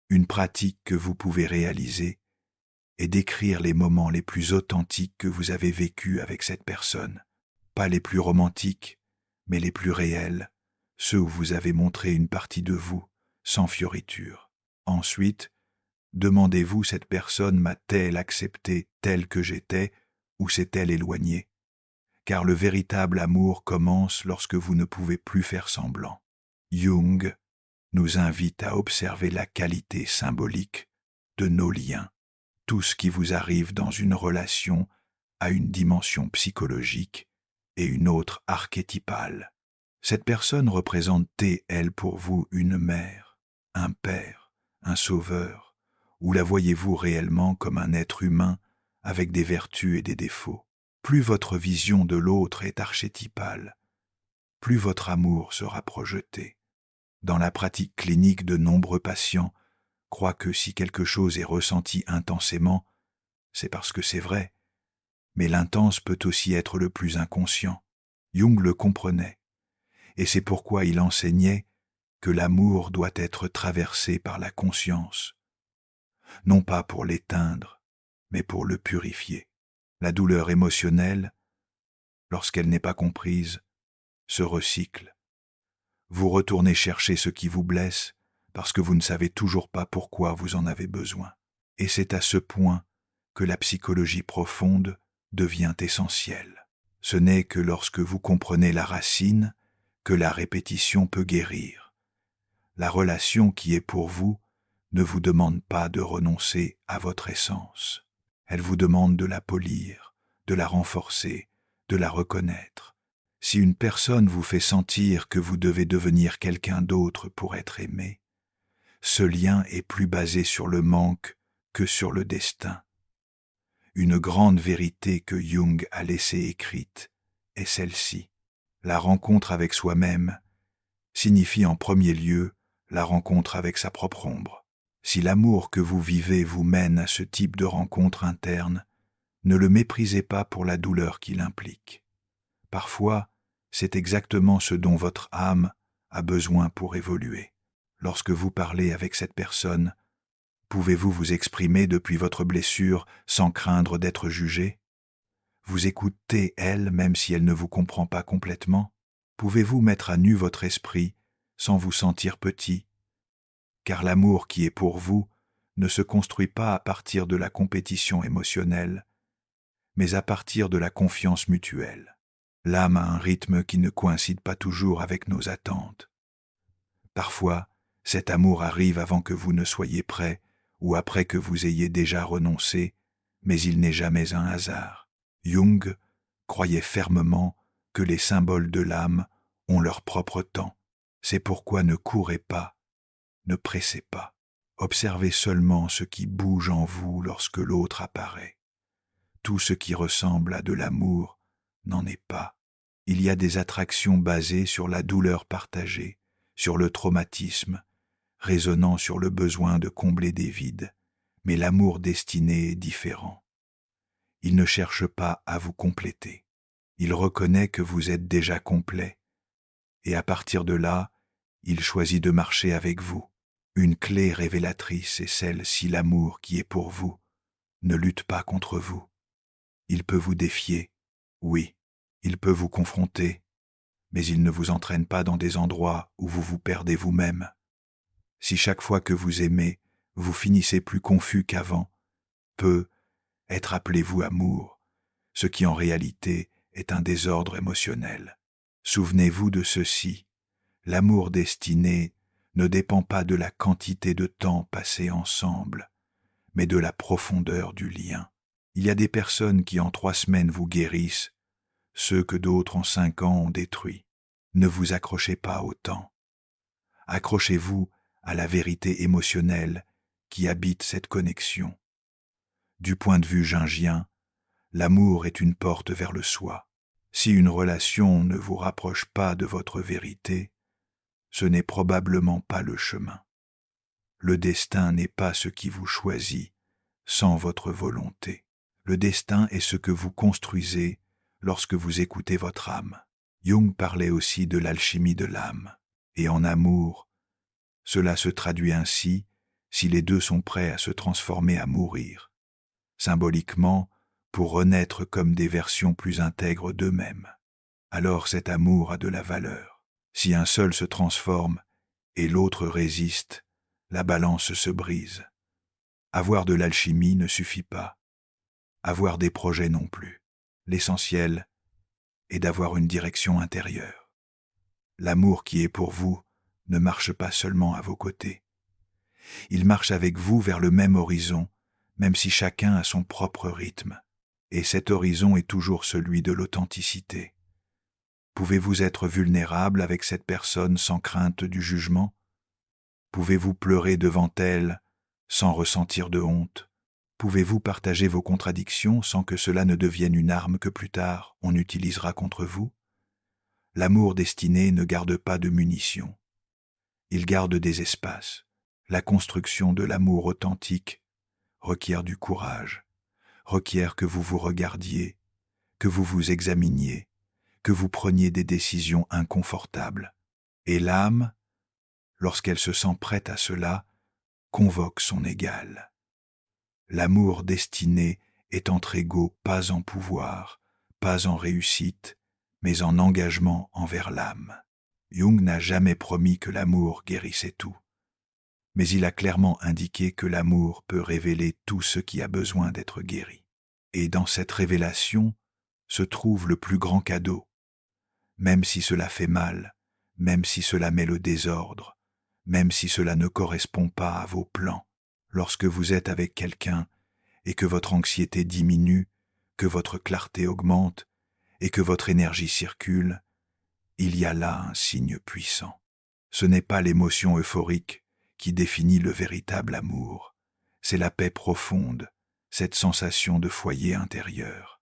Une pratique que vous pouvez réaliser est d'écrire les moments les plus authentiques que vous avez vécus avec cette personne. Pas les plus romantiques, mais les plus réels, ceux où vous avez montré une partie de vous, sans fioriture. Ensuite, demandez-vous, cette personne m'a-t-elle accepté tel que j'étais ou s'est-elle éloignée? Car le véritable amour commence lorsque vous ne pouvez plus faire semblant. Jung nous invite à observer la qualité symbolique de nos liens. Tout ce qui vous arrive dans une relation a une dimension psychologique et une autre archétypale. Cette personne représente-t-elle pour vous une mère, un père, un sauveur, ou la voyez-vous réellement comme un être humain avec des vertus et des défauts? Plus votre vision de l'autre est archétypale, plus votre amour sera projeté. Dans la pratique clinique, de nombreux patients croient que si quelque chose est ressenti intensément, c'est parce que c'est vrai. Mais l'intense peut aussi être le plus inconscient. Jung le comprenait, et c'est pourquoi il enseignait que l'amour doit être traversé par la conscience, non pas pour l'éteindre, mais pour le purifier. La douleur émotionnelle, lorsqu'elle n'est pas comprise, se recycle. Vous retournez chercher ce qui vous blesse parce que vous ne savez toujours pas pourquoi vous en avez besoin. Et c'est à ce point que la psychologie profonde devient essentielle. Ce n'est que lorsque vous comprenez la racine que la répétition peut guérir. La relation qui est pour vous ne vous demande pas de renoncer à votre essence. Elle vous demande de la polir, de la renforcer, de la reconnaître. Si une personne vous fait sentir que vous devez devenir quelqu'un d'autre pour être aimé, ce lien est plus basé sur le manque que sur le destin. Une grande vérité que Jung a laissée écrite est celle-ci. La rencontre avec soi-même signifie en premier lieu la rencontre avec sa propre ombre. Si l'amour que vous vivez vous mène à ce type de rencontre interne, ne le méprisez pas pour la douleur qu'il implique. Parfois, c'est exactement ce dont votre âme a besoin pour évoluer. Lorsque vous parlez avec cette personne, pouvez-vous vous exprimer depuis votre blessure sans craindre d'être jugé? Vous écoutez elle même si elle ne vous comprend pas complètement? Pouvez-vous mettre à nu votre esprit sans vous sentir petit? Car l'amour qui est pour vous ne se construit pas à partir de la compétition émotionnelle, mais à partir de la confiance mutuelle. L'âme a un rythme qui ne coïncide pas toujours avec nos attentes. Parfois, cet amour arrive avant que vous ne soyez prêt ou après que vous ayez déjà renoncé, mais il n'est jamais un hasard. Jung croyait fermement que les symboles de l'âme ont leur propre temps. C'est pourquoi ne courez pas, ne pressez pas. Observez seulement ce qui bouge en vous lorsque l'autre apparaît. Tout ce qui ressemble à de l'amour n'en est pas. Il y a des attractions basées sur la douleur partagée, sur le traumatisme, résonnant sur le besoin de combler des vides, mais l'amour destiné est différent. Il ne cherche pas à vous compléter. Il reconnaît que vous êtes déjà complet, et à partir de là, il choisit de marcher avec vous. Une clé révélatrice est celle si l'amour qui est pour vous ne lutte pas contre vous. Il peut vous défier, oui, il peut vous confronter, mais il ne vous entraîne pas dans des endroits où vous vous perdez vous-même. Si chaque fois que vous aimez, vous finissez plus confus qu'avant, peut être appelez-vous amour, ce qui en réalité est un désordre émotionnel. Souvenez-vous de ceci, l'amour destiné ne dépend pas de la quantité de temps passé ensemble, mais de la profondeur du lien. Il y a des personnes qui en 3 semaines vous guérissent, ceux que d'autres en 5 ans ont détruits. Ne vous accrochez pas au temps. Accrochez-vous à la vérité émotionnelle qui habite cette connexion. Du point de vue jungien, l'amour est une porte vers le soi. Si une relation ne vous rapproche pas de votre vérité, ce n'est probablement pas le chemin. Le destin n'est pas ce qui vous choisit sans votre volonté. Le destin est ce que vous construisez lorsque vous écoutez votre âme. Jung parlait aussi de l'alchimie de l'âme. Et en amour, cela se traduit ainsi si les deux sont prêts à se transformer à mourir, symboliquement pour renaître comme des versions plus intègres d'eux-mêmes. Alors cet amour a de la valeur. Si un seul se transforme et l'autre résiste, la balance se brise. Avoir de l'alchimie ne suffit pas. Avoir des projets non plus. L'essentiel est d'avoir une direction intérieure. L'amour qui est pour vous ne marche pas seulement à vos côtés. Il marche avec vous vers le même horizon, même si chacun a son propre rythme. Et cet horizon est toujours celui de l'authenticité. Pouvez-vous être vulnérable avec cette personne sans crainte du jugement? Pouvez-vous pleurer devant elle sans ressentir de honte? Pouvez-vous partager vos contradictions sans que cela ne devienne une arme que plus tard on utilisera contre vous? L'amour destiné ne garde pas de munitions. Il garde des espaces. La construction de l'amour authentique requiert du courage, requiert que vous vous regardiez, que vous vous examiniez, que vous preniez des décisions inconfortables. Et l'âme, lorsqu'elle se sent prête à cela, convoque son égal. L'amour destiné est entre égaux, pas en pouvoir, pas en réussite, mais en engagement envers l'âme. Jung n'a jamais promis que l'amour guérissait tout, mais il a clairement indiqué que l'amour peut révéler tout ce qui a besoin d'être guéri. Et dans cette révélation se trouve le plus grand cadeau. Même si cela fait mal, même si cela met le désordre, même si cela ne correspond pas à vos plans, lorsque vous êtes avec quelqu'un et que votre anxiété diminue, que votre clarté augmente et que votre énergie circule, il y a là un signe puissant. Ce n'est pas l'émotion euphorique qui définit le véritable amour, c'est la paix profonde, cette sensation de foyer intérieur.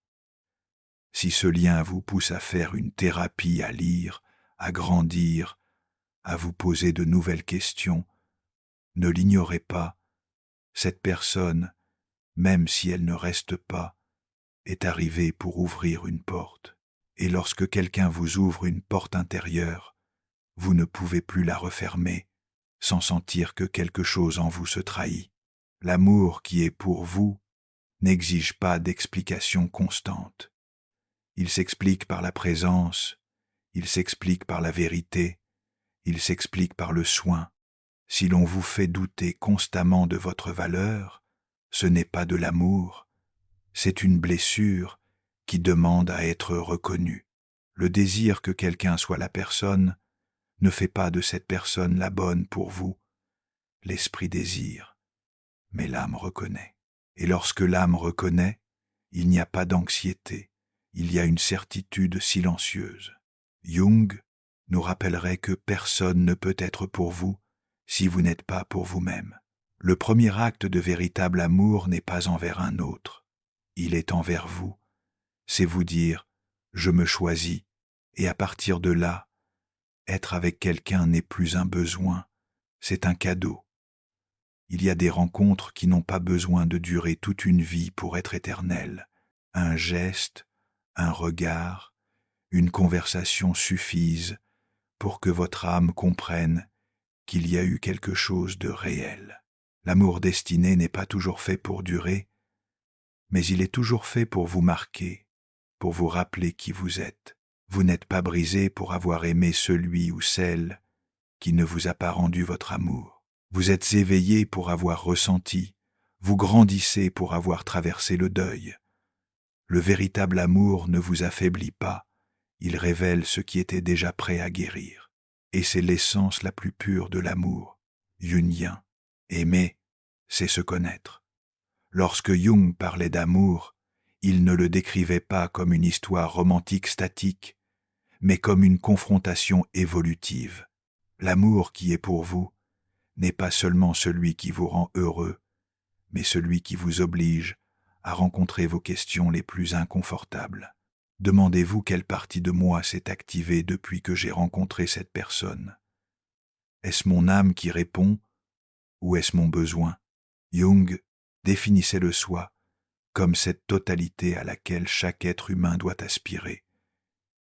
Si ce lien vous pousse à faire une thérapie, à lire, à grandir, à vous poser de nouvelles questions, ne l'ignorez pas, cette personne, même si elle ne reste pas, est arrivée pour ouvrir une porte. Et lorsque quelqu'un vous ouvre une porte intérieure, vous ne pouvez plus la refermer sans sentir que quelque chose en vous se trahit. L'amour qui est pour vous n'exige pas d'explication constante. Il s'explique par la présence, il s'explique par la vérité, il s'explique par le soin. Si l'on vous fait douter constamment de votre valeur, ce n'est pas de l'amour, c'est une blessure qui demande à être reconnue. Le désir que quelqu'un soit la personne ne fait pas de cette personne la bonne pour vous. L'esprit désire, mais l'âme reconnaît. Et lorsque l'âme reconnaît, il n'y a pas d'anxiété, il y a une certitude silencieuse. Jung nous rappellerait que personne ne peut être pour vous si vous n'êtes pas pour vous-même. Le premier acte de véritable amour n'est pas envers un autre, il est envers vous. C'est vous dire « je me choisis » et à partir de là, être avec quelqu'un n'est plus un besoin, c'est un cadeau. Il y a des rencontres qui n'ont pas besoin de durer toute une vie pour être éternelles. Un geste, un regard, une conversation suffisent pour que votre âme comprenne qu'il y a eu quelque chose de réel. L'amour destiné n'est pas toujours fait pour durer, mais il est toujours fait pour vous marquer, pour vous rappeler qui vous êtes. Vous n'êtes pas brisé pour avoir aimé celui ou celle qui ne vous a pas rendu votre amour. Vous êtes éveillé pour avoir ressenti, vous grandissez pour avoir traversé le deuil. Le véritable amour ne vous affaiblit pas, il révèle ce qui était déjà prêt à guérir. Et c'est l'essence la plus pure de l'amour, jungien. Aimer, c'est se connaître. Lorsque Jung parlait d'amour, il ne le décrivait pas comme une histoire romantique statique, mais comme une confrontation évolutive. L'amour qui est pour vous n'est pas seulement celui qui vous rend heureux, mais celui qui vous oblige à rencontrer vos questions les plus inconfortables. Demandez-vous quelle partie de moi s'est activée depuis que j'ai rencontré cette personne. Est-ce mon âme qui répond ou est-ce mon besoin? Jung définissait le soi comme cette totalité à laquelle chaque être humain doit aspirer.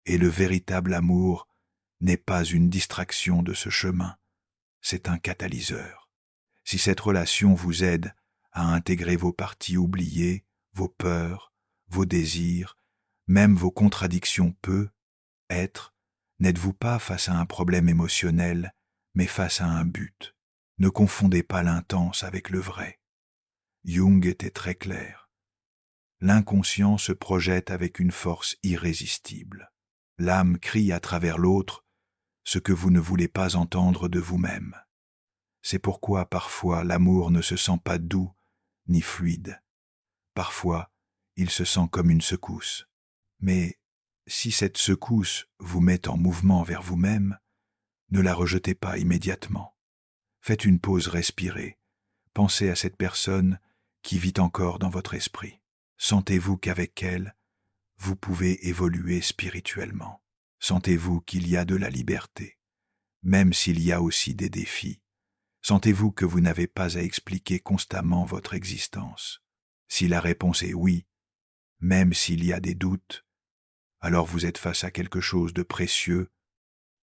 Et le véritable amour n'est pas une distraction de ce chemin, c'est un catalyseur. Si cette relation vous aide à intégrer vos parties oubliées, vos peurs, vos désirs, même vos contradictions être, n'êtes-vous pas face à un problème émotionnel, mais face à un but. Ne confondez pas l'intense avec le vrai. Jung était très clair. L'inconscient se projette avec une force irrésistible. L'âme crie à travers l'autre ce que vous ne voulez pas entendre de vous-même. C'est pourquoi parfois l'amour ne se sent pas doux ni fluide. Parfois, il se sent comme une secousse. Mais si cette secousse vous met en mouvement vers vous-même, ne la rejetez pas immédiatement. Faites une pause, respirez. Pensez à cette personne qui vit encore dans votre esprit. Sentez-vous qu'avec elle, vous pouvez évoluer spirituellement. Sentez-vous qu'il y a de la liberté, même s'il y a aussi des défis. Sentez-vous que vous n'avez pas à expliquer constamment votre existence. Si la réponse est oui, même s'il y a des doutes, alors vous êtes face à quelque chose de précieux,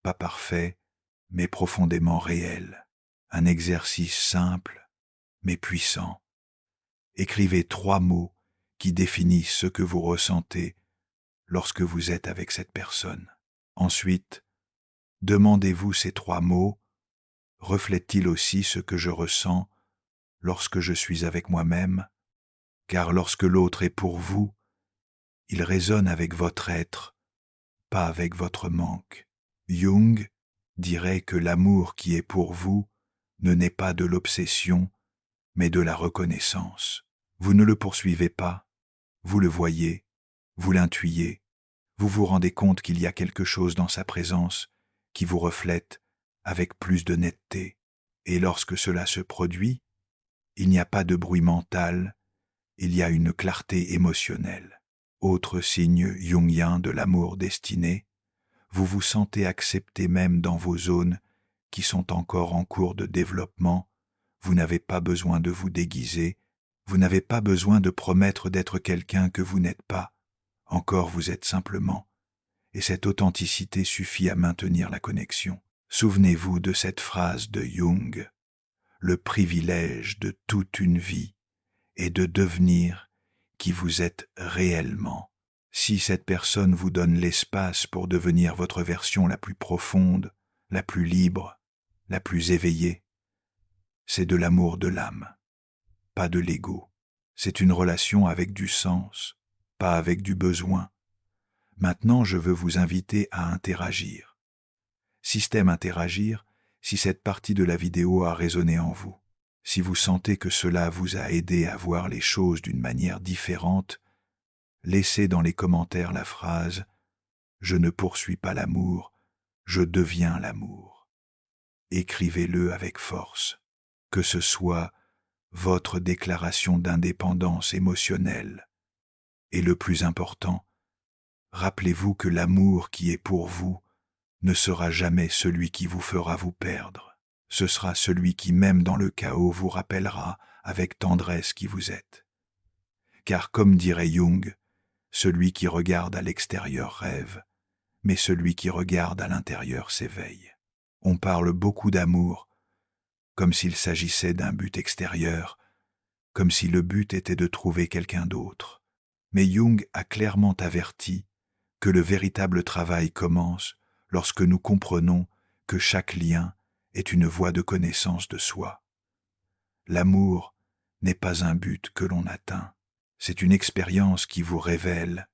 pas parfait, mais profondément réel. Un exercice simple, mais puissant. Écrivez 3 mots qui définissent ce que vous ressentez lorsque vous êtes avec cette personne. Ensuite, demandez-vous ces 3 mots, reflètent-ils aussi ce que je ressens lorsque je suis avec moi-même? Car lorsque l'autre est pour vous, il résonne avec votre être, pas avec votre manque. Jung dirait que l'amour qui est pour vous ne naît pas de l'obsession, mais de la reconnaissance. Vous ne le poursuivez pas, vous le voyez, vous l'intuyez, vous vous rendez compte qu'il y a quelque chose dans sa présence qui vous reflète avec plus de netteté. Et lorsque cela se produit, il n'y a pas de bruit mental, il y a une clarté émotionnelle. Autre signe jungien de l'amour destiné, vous vous sentez accepté même dans vos zones qui sont encore en cours de développement. Vous n'avez pas besoin de vous déguiser, vous n'avez pas besoin de promettre d'être quelqu'un que vous n'êtes pas. Encore vous êtes simplement, et cette authenticité suffit à maintenir la connexion. Souvenez-vous de cette phrase de Jung: le privilège de toute une vie est de devenir qui vous êtes réellement. Si cette personne vous donne l'espace pour devenir votre version la plus profonde, la plus libre, la plus éveillée, c'est de l'amour de l'âme, pas de l'ego. C'est une relation avec du sens, pas avec du besoin. Maintenant, je veux vous inviter à interagir. Système interagir, si cette partie de la vidéo a résonné en vous, si vous sentez que cela vous a aidé à voir les choses d'une manière différente, laissez dans les commentaires la phrase « Je ne poursuis pas l'amour, je deviens l'amour ». Écrivez-le avec force, que ce soit votre déclaration d'indépendance émotionnelle. Et le plus important, rappelez-vous que l'amour qui est pour vous ne sera jamais celui qui vous fera vous perdre. Ce sera celui qui, même dans le chaos, vous rappellera avec tendresse qui vous êtes. Car comme dirait Jung, celui qui regarde à l'extérieur rêve, mais celui qui regarde à l'intérieur s'éveille. On parle beaucoup d'amour, comme s'il s'agissait d'un but extérieur, comme si le but était de trouver quelqu'un d'autre. Mais Jung a clairement averti que le véritable travail commence lorsque nous comprenons que chaque lien est une voie de connaissance de soi. L'amour n'est pas un but que l'on atteint, c'est une expérience qui vous révèle,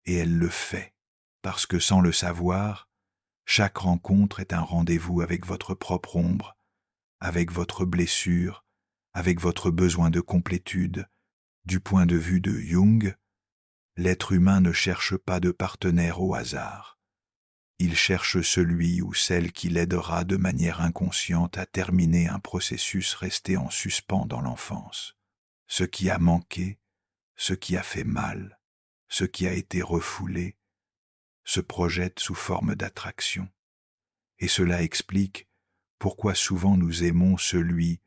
et elle le fait, parce que sans le savoir, chaque rencontre est un rendez-vous avec votre propre ombre, avec votre blessure, avec votre besoin de complétude. Du point de vue de Jung, l'être humain ne cherche pas de partenaire au hasard. Il cherche celui ou celle qui l'aidera de manière inconsciente à terminer un processus resté en suspens dans l'enfance. Ce qui a manqué, ce qui a fait mal, ce qui a été refoulé, se projette sous forme d'attraction. Et cela explique pourquoi souvent nous aimons celui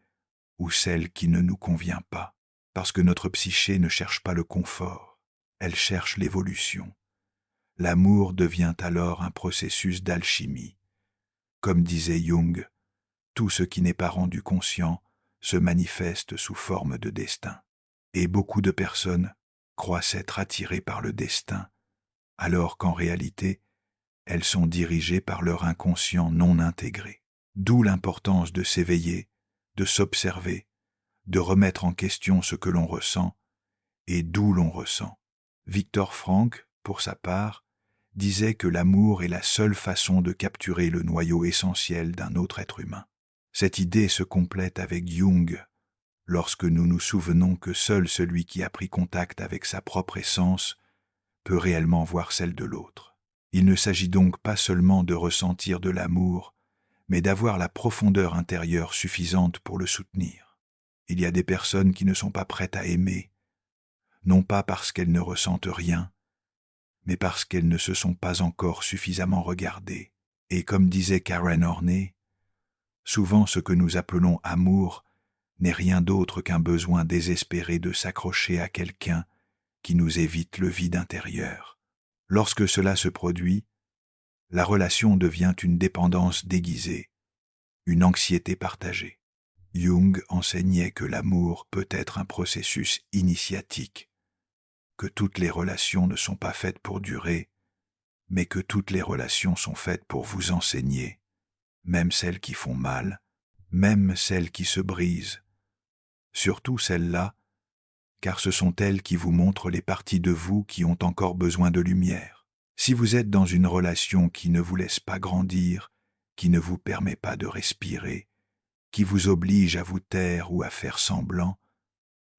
ou celle qui ne nous convient pas, parce que notre psyché ne cherche pas le confort, elle cherche l'évolution. L'amour devient alors un processus d'alchimie. Comme disait Jung, tout ce qui n'est pas rendu conscient se manifeste sous forme de destin. Et beaucoup de personnes croient s'être attirées par le destin, alors qu'en réalité, elles sont dirigées par leur inconscient non intégré. D'où l'importance de s'éveiller, de s'observer, de remettre en question ce que l'on ressent et d'où l'on ressent. Viktor Frankl, pour sa part, disait que l'amour est la seule façon de capturer le noyau essentiel d'un autre être humain. Cette idée se complète avec Jung, lorsque nous nous souvenons que seul celui qui a pris contact avec sa propre essence peut réellement voir celle de l'autre. Il ne s'agit donc pas seulement de ressentir de l'amour, mais d'avoir la profondeur intérieure suffisante pour le soutenir. Il y a des personnes qui ne sont pas prêtes à aimer, non pas parce qu'elles ne ressentent rien, mais parce qu'elles ne se sont pas encore suffisamment regardées. Et comme disait Karen Horney, souvent ce que nous appelons amour n'est rien d'autre qu'un besoin désespéré de s'accrocher à quelqu'un qui nous évite le vide intérieur. Lorsque cela se produit, la relation devient une dépendance déguisée, une anxiété partagée. Jung enseignait que l'amour peut être un processus initiatique, que toutes les relations ne sont pas faites pour durer, mais que toutes les relations sont faites pour vous enseigner, même celles qui font mal, même celles qui se brisent, surtout celles-là, car ce sont elles qui vous montrent les parties de vous qui ont encore besoin de lumière. Si vous êtes dans une relation qui ne vous laisse pas grandir, qui ne vous permet pas de respirer, qui vous oblige à vous taire ou à faire semblant,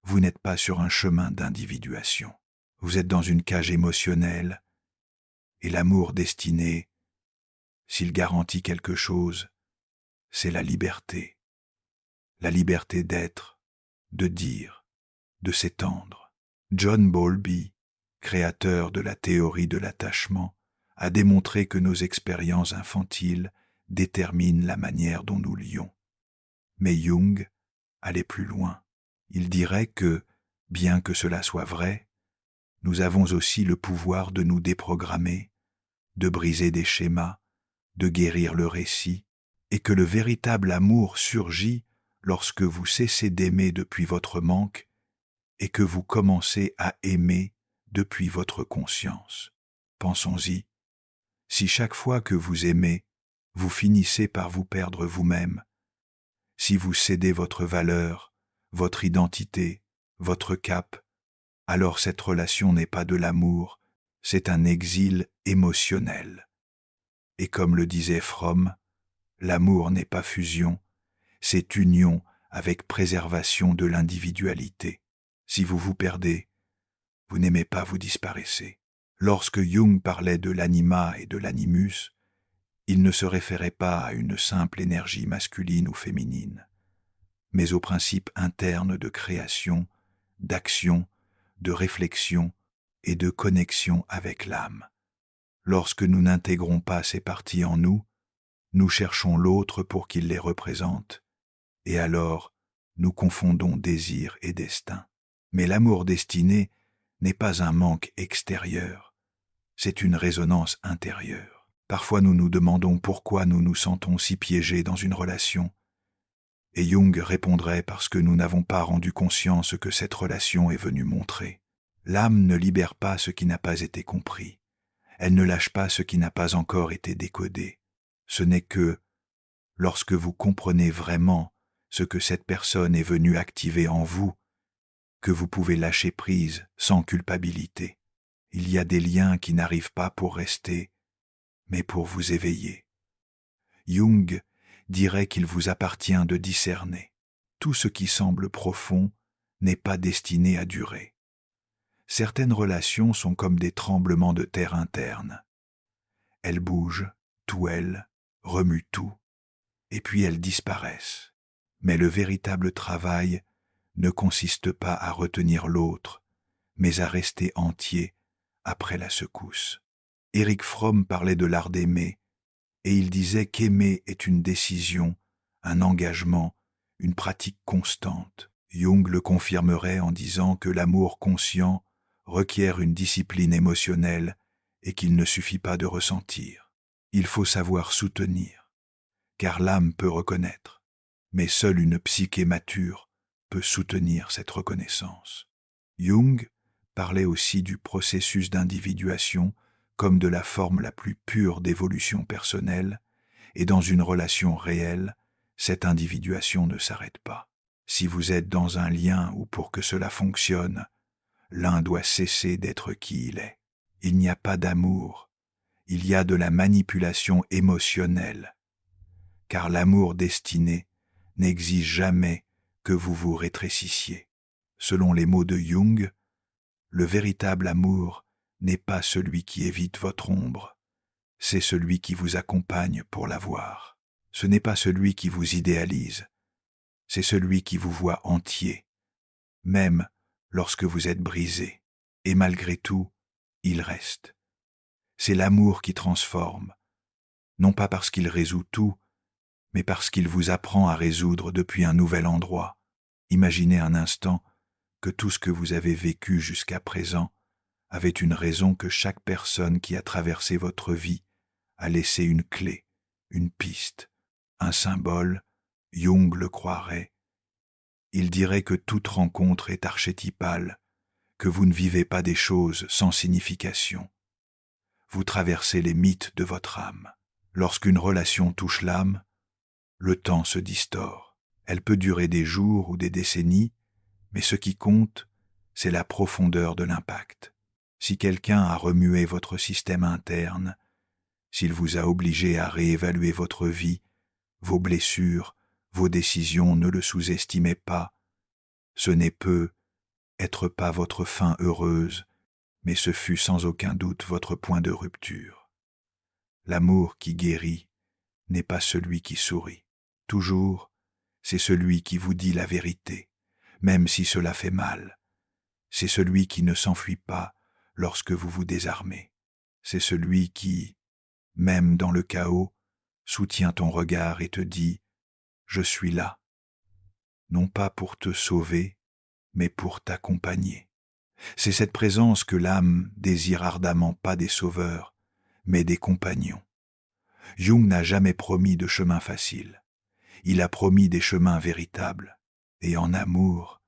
vous n'êtes pas sur un chemin d'individuation. Vous êtes dans une cage émotionnelle, et l'amour destiné, s'il garantit quelque chose, c'est la liberté. La liberté d'être, de dire, de s'étendre. John Bowlby, créateur de la théorie de l'attachement, a démontré que nos expériences infantiles déterminent la manière dont nous lions. Mais Jung allait plus loin. Il dirait que, bien que cela soit vrai, nous avons aussi le pouvoir de nous déprogrammer, de briser des schémas, de guérir le récit, et que le véritable amour surgit lorsque vous cessez d'aimer depuis votre manque et que vous commencez à aimer depuis votre conscience. Pensons-y. Si chaque fois que vous aimez, vous finissez par vous perdre vous-même, si vous cédez votre valeur, votre identité, votre cap, alors cette relation n'est pas de l'amour, c'est un exil émotionnel. Et comme le disait Fromm, l'amour n'est pas fusion, c'est union avec préservation de l'individualité. Si vous vous perdez, vous n'aimez pas, vous disparaissez. Lorsque Jung parlait de l'anima et de l'animus, il ne se référait pas à une simple énergie masculine ou féminine, mais au principe interne de création, d'action, de réflexion et de connexion avec l'âme. Lorsque nous n'intégrons pas ces parties en nous, nous cherchons l'autre pour qu'il les représente, et alors nous confondons désir et destin. Mais l'amour destiné n'est pas un manque extérieur, c'est une résonance intérieure. Parfois nous nous demandons pourquoi nous nous sentons si piégés dans une relation, et Jung répondrait parce que nous n'avons pas rendu conscience que cette relation est venue montrer. L'âme ne libère pas ce qui n'a pas été compris, elle ne lâche pas ce qui n'a pas encore été décodé. Ce n'est que, lorsque vous comprenez vraiment ce que cette personne est venue activer en vous, que vous pouvez lâcher prise sans culpabilité. Il y a des liens qui n'arrivent pas pour rester, mais pour vous éveiller. Jung dirait qu'il vous appartient de discerner. Tout ce qui semble profond n'est pas destiné à durer. Certaines relations sont comme des tremblements de terre internes. Elles bougent, touellent, remuent tout, et puis elles disparaissent. Mais le véritable travail ne consiste pas à retenir l'autre, mais à rester entier après la secousse. Erich Fromm parlait de l'art d'aimer, et il disait qu'aimer est une décision, un engagement, une pratique constante. Jung le confirmerait en disant que l'amour conscient requiert une discipline émotionnelle et qu'il ne suffit pas de ressentir. Il faut savoir soutenir, car l'âme peut reconnaître, mais seule une psyché mature peut soutenir cette reconnaissance. Jung parlait aussi du processus d'individuation comme de la forme la plus pure d'évolution personnelle, et dans une relation réelle, cette individuation ne s'arrête pas. Si vous êtes dans un lien où pour que cela fonctionne, l'un doit cesser d'être qui il est. Il n'y a pas d'amour, il y a de la manipulation émotionnelle, car l'amour destiné n'exige jamais que vous vous rétrécissiez. Selon les mots de Jung, le véritable amour n'est pas celui qui évite votre ombre, c'est celui qui vous accompagne pour la voir. Ce n'est pas celui qui vous idéalise, c'est celui qui vous voit entier, même lorsque vous êtes brisé. Et malgré tout, il reste. C'est l'amour qui transforme, non pas parce qu'il résout tout, mais parce qu'il vous apprend à résoudre depuis un nouvel endroit. Imaginez un instant que tout ce que vous avez vécu jusqu'à présent avait une raison, que chaque personne qui a traversé votre vie a laissé une clé, une piste, un symbole. Jung le croirait. Il dirait que toute rencontre est archétypale, que vous ne vivez pas des choses sans signification. Vous traversez les mythes de votre âme. Lorsqu'une relation touche l'âme, le temps se distord. Elle peut durer des jours ou des décennies, mais ce qui compte, c'est la profondeur de l'impact. Si quelqu'un a remué votre système interne, s'il vous a obligé à réévaluer votre vie, vos blessures, vos décisions, ne le sous-estimez pas. Ce n'est être pas votre fin heureuse, mais ce fut sans aucun doute votre point de rupture. L'amour qui guérit n'est pas celui qui sourit. Toujours, c'est celui qui vous dit la vérité, même si cela fait mal. C'est celui qui ne s'enfuit pas lorsque vous vous désarmez. C'est celui qui, même dans le chaos, soutient ton regard et te dit « Je suis là », non pas pour te sauver, mais pour t'accompagner. C'est cette présence que l'âme désire ardemment, pas des sauveurs, mais des compagnons. Jung n'a jamais promis de chemin facile. Il a promis des chemins véritables. Et en amour,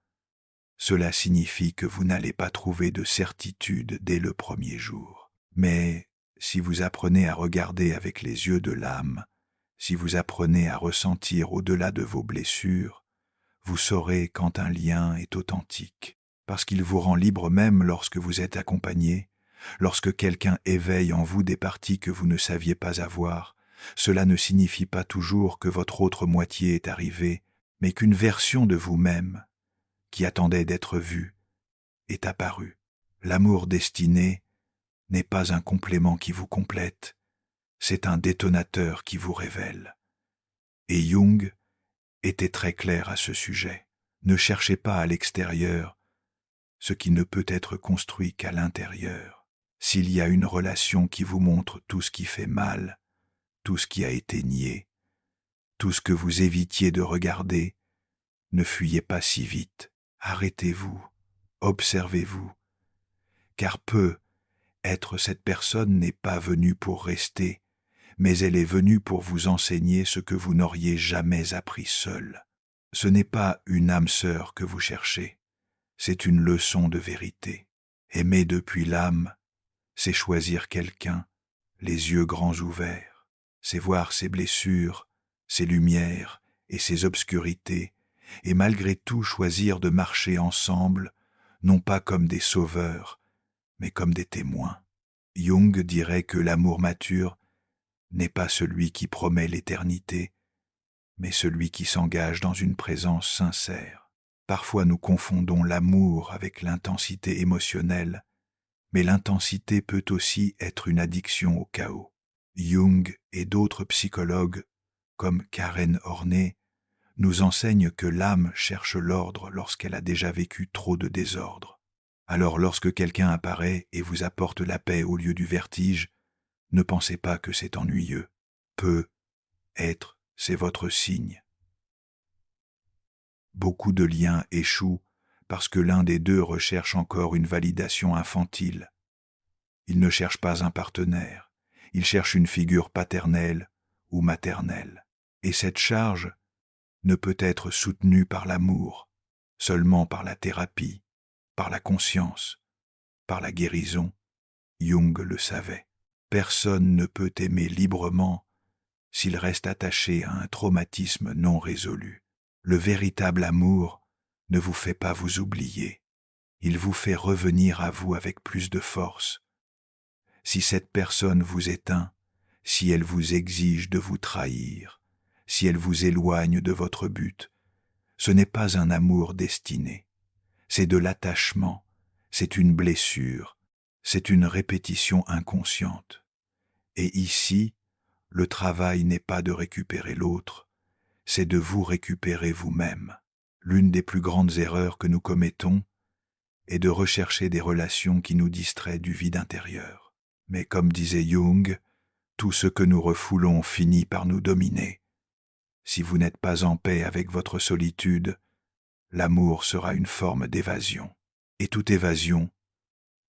cela signifie que vous n'allez pas trouver de certitude dès le premier jour. Mais si vous apprenez à regarder avec les yeux de l'âme, si vous apprenez à ressentir au-delà de vos blessures, vous saurez quand un lien est authentique, parce qu'il vous rend libre même lorsque vous êtes accompagné, lorsque quelqu'un éveille en vous des parties que vous ne saviez pas avoir. Cela ne signifie pas toujours que votre autre moitié est arrivée, mais qu'une version de vous-même, qui attendait d'être vue, est apparue. L'amour destiné n'est pas un complément qui vous complète, c'est un détonateur qui vous révèle. Et Jung était très clair à ce sujet. Ne cherchez pas à l'extérieur ce qui ne peut être construit qu'à l'intérieur. S'il y a une relation qui vous montre tout ce qui fait mal, tout ce qui a été nié, tout ce que vous évitiez de regarder, ne fuyez pas si vite. Arrêtez-vous, observez-vous, car être cette personne n'est pas venue pour rester, mais elle est venue pour vous enseigner ce que vous n'auriez jamais appris seul. Ce n'est pas une âme sœur que vous cherchez, c'est une leçon de vérité. Aimer depuis l'âme, c'est choisir quelqu'un, les yeux grands ouverts, c'est voir ses blessures, ses lumières et ses obscurités, et malgré tout choisir de marcher ensemble, non pas comme des sauveurs, mais comme des témoins. Jung dirait que l'amour mature n'est pas celui qui promet l'éternité, mais celui qui s'engage dans une présence sincère. Parfois nous confondons l'amour avec l'intensité émotionnelle, mais l'intensité peut aussi être une addiction au chaos. Jung et d'autres psychologues, comme Karen Horney, nous enseignent que l'âme cherche l'ordre lorsqu'elle a déjà vécu trop de désordre. Alors lorsque quelqu'un apparaît et vous apporte la paix au lieu du vertige, ne pensez pas que c'est ennuyeux. Être, c'est votre signe. Beaucoup de liens échouent parce que l'un des deux recherche encore une validation infantile. Il ne cherche pas un partenaire, il cherche une figure paternelle ou maternelle. Et cette charge ne peut être soutenue par l'amour, seulement par la thérapie, par la conscience, par la guérison. Jung le savait. Personne ne peut aimer librement s'il reste attaché à un traumatisme non résolu. Le véritable amour ne vous fait pas vous oublier. Il vous fait revenir à vous avec plus de force. Si cette personne vous éteint, si elle vous exige de vous trahir, si elle vous éloigne de votre but, ce n'est pas un amour destiné. C'est de l'attachement, c'est une blessure, c'est une répétition inconsciente. Et ici, le travail n'est pas de récupérer l'autre, c'est de vous récupérer vous-même. L'une des plus grandes erreurs que nous commettons est de rechercher des relations qui nous distraient du vide intérieur. Mais comme disait Jung, tout ce que nous refoulons finit par nous dominer. Si vous n'êtes pas en paix avec votre solitude, l'amour sera une forme d'évasion. Et toute évasion,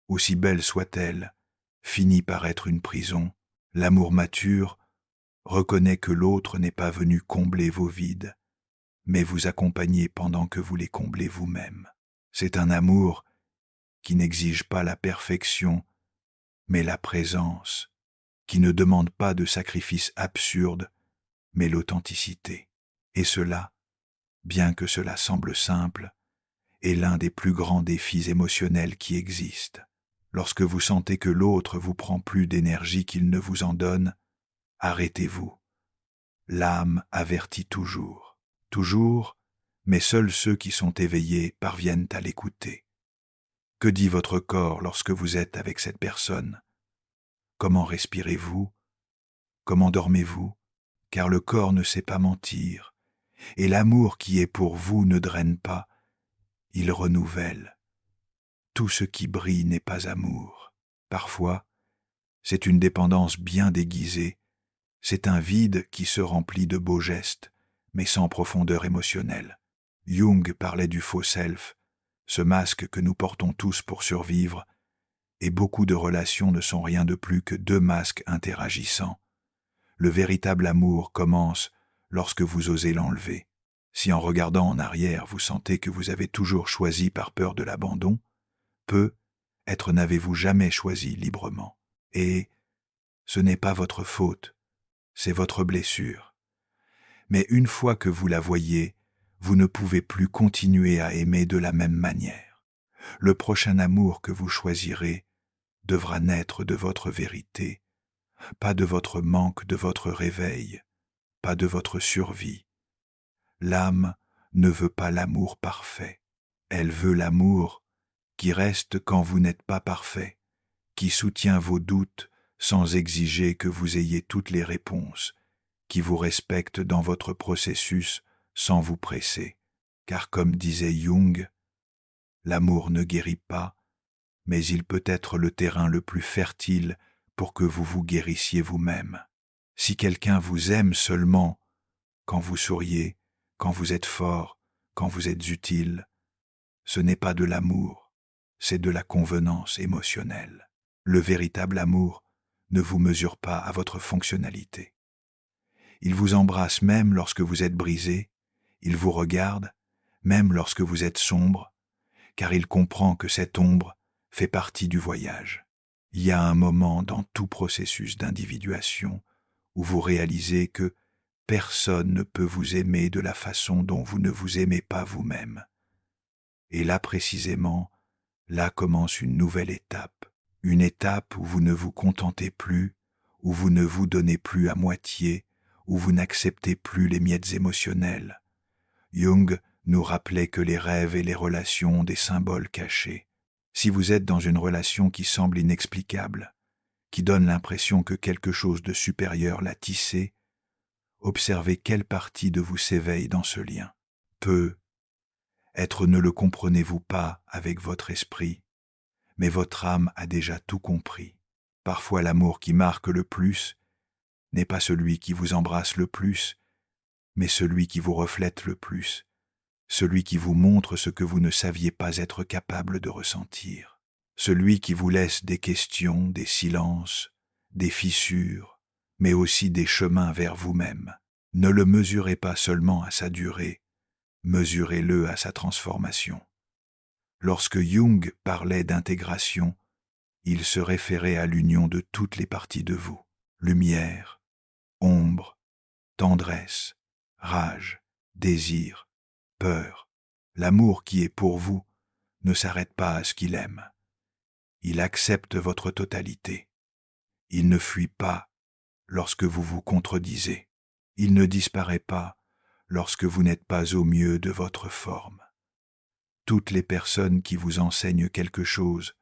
aussi belle soit-elle, finit par être une prison. L'amour mature reconnaît que l'autre n'est pas venu combler vos vides, mais vous accompagner pendant que vous les comblez vous-même. C'est un amour qui n'exige pas la perfection, mais la présence, qui ne demande pas de sacrifices absurdes, mais l'authenticité. Et cela, bien que cela semble simple, est l'un des plus grands défis émotionnels qui existent. Lorsque vous sentez que l'autre vous prend plus d'énergie qu'il ne vous en donne, arrêtez-vous. L'âme avertit toujours. Toujours, mais seuls ceux qui sont éveillés parviennent à l'écouter. Que dit votre corps lorsque vous êtes avec cette personne? Comment respirez-vous? Comment dormez-vous? Car le corps ne sait pas mentir, et l'amour qui est pour vous ne draine pas, il renouvelle. Tout ce qui brille n'est pas amour. Parfois, c'est une dépendance bien déguisée, c'est un vide qui se remplit de beaux gestes, mais sans profondeur émotionnelle. Jung parlait du faux self, ce masque que nous portons tous pour survivre, et beaucoup de relations ne sont rien de plus que deux masques interagissant. Le véritable amour commence lorsque vous osez l'enlever. Si en regardant en arrière vous sentez que vous avez toujours choisi par peur de l'abandon, peut-être n'avez-vous jamais choisi librement. Et ce n'est pas votre faute, c'est votre blessure. Mais une fois que vous la voyez, vous ne pouvez plus continuer à aimer de la même manière. Le prochain amour que vous choisirez devra naître de votre vérité, pas de votre manque, de votre réveil, pas de votre survie. L'âme ne veut pas l'amour parfait. Elle veut l'amour qui reste quand vous n'êtes pas parfait, qui soutient vos doutes sans exiger que vous ayez toutes les réponses, qui vous respecte dans votre processus sans vous presser. Car comme disait Jung, l'amour ne guérit pas, mais il peut être le terrain le plus fertile pour que vous vous guérissiez vous-même. Si quelqu'un vous aime seulement quand vous souriez, quand vous êtes fort, quand vous êtes utile, ce n'est pas de l'amour, c'est de la convenance émotionnelle. Le véritable amour ne vous mesure pas à votre fonctionnalité. Il vous embrasse même lorsque vous êtes brisé, il vous regarde, même lorsque vous êtes sombre, car il comprend que cette ombre fait partie du voyage. Il y a un moment dans tout processus d'individuation où vous réalisez que personne ne peut vous aimer de la façon dont vous ne vous aimez pas vous-même. Et là précisément, là commence une nouvelle étape, une étape où vous ne vous contentez plus, où vous ne vous donnez plus à moitié, où vous n'acceptez plus les miettes émotionnelles. Jung nous rappelait que les rêves et les relations ont des symboles cachés. Si vous êtes dans une relation qui semble inexplicable, qui donne l'impression que quelque chose de supérieur l'a tissé, observez quelle partie de vous s'éveille dans ce lien. Peut-être ne le comprenez-vous pas avec votre esprit, mais votre âme a déjà tout compris. Parfois l'amour qui marque le plus n'est pas celui qui vous embrasse le plus, mais celui qui vous reflète le plus, celui qui vous montre ce que vous ne saviez pas être capable de ressentir, celui qui vous laisse des questions, des silences, des fissures, mais aussi des chemins vers vous-même. Ne le mesurez pas seulement à sa durée, mesurez-le à sa transformation. Lorsque Jung parlait d'intégration, il se référait à l'union de toutes les parties de vous, lumière, ombre, tendresse, rage, désir, peur. L'amour qui est pour vous ne s'arrête pas à ce qu'il aime. Il accepte votre totalité. Il ne fuit pas lorsque vous vous contredisez. Il ne disparaît pas lorsque vous n'êtes pas au mieux de votre forme. Toutes les personnes qui vous enseignent quelque chose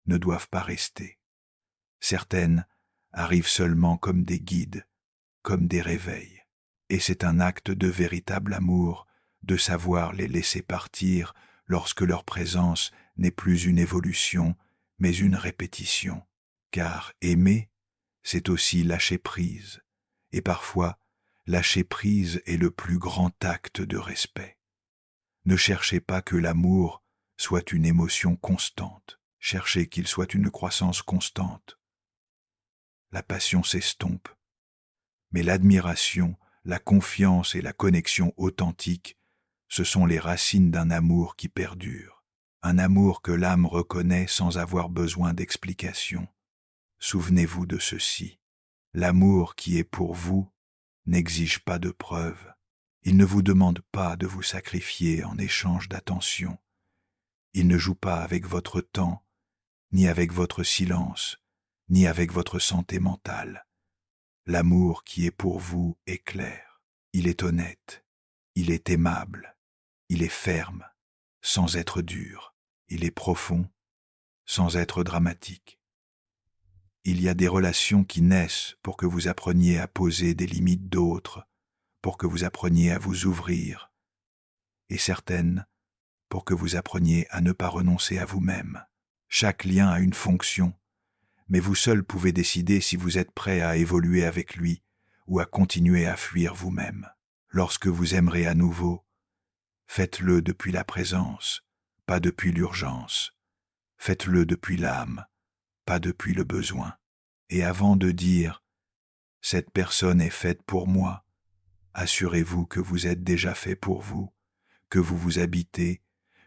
ne doivent pas rester. Certaines arrivent seulement comme des guides, comme des réveils. Et c'est un acte de véritable amour de savoir les laisser partir lorsque leur présence n'est plus une évolution, mais une répétition. Car aimer, c'est aussi lâcher prise. Et parfois, lâcher prise est le plus grand acte de respect. Ne cherchez pas que l'amour soit une émotion constante. Cherchez qu'il soit une croissance constante. La passion s'estompe, mais l'admiration, la confiance et la connexion authentique, ce sont les racines d'un amour qui perdure, un amour que l'âme reconnaît sans avoir besoin d'explication. Souvenez-vous de ceci, l'amour qui est pour vous n'exige pas de preuves. Il ne vous demande pas de vous sacrifier en échange d'attention. Il ne joue pas avec votre temps, ni avec votre silence, ni avec votre santé mentale. L'amour qui est pour vous est clair. Il est honnête. Il est aimable. Il est ferme, sans être dur. Il est profond, sans être dramatique. Il y a des relations qui naissent pour que vous appreniez à poser des limites d'autres, pour que vous appreniez à vous ouvrir, et certaines pour que vous appreniez à ne pas renoncer à vous-même. Chaque lien a une fonction, mais vous seul pouvez décider si vous êtes prêt à évoluer avec lui ou à continuer à fuir vous-même. Lorsque vous aimerez à nouveau, faites-le depuis la présence, pas depuis l'urgence. Faites-le depuis l'âme, pas depuis le besoin. Et avant de dire « cette personne est faite pour moi », assurez-vous que vous êtes déjà fait pour vous, que vous vous habitez,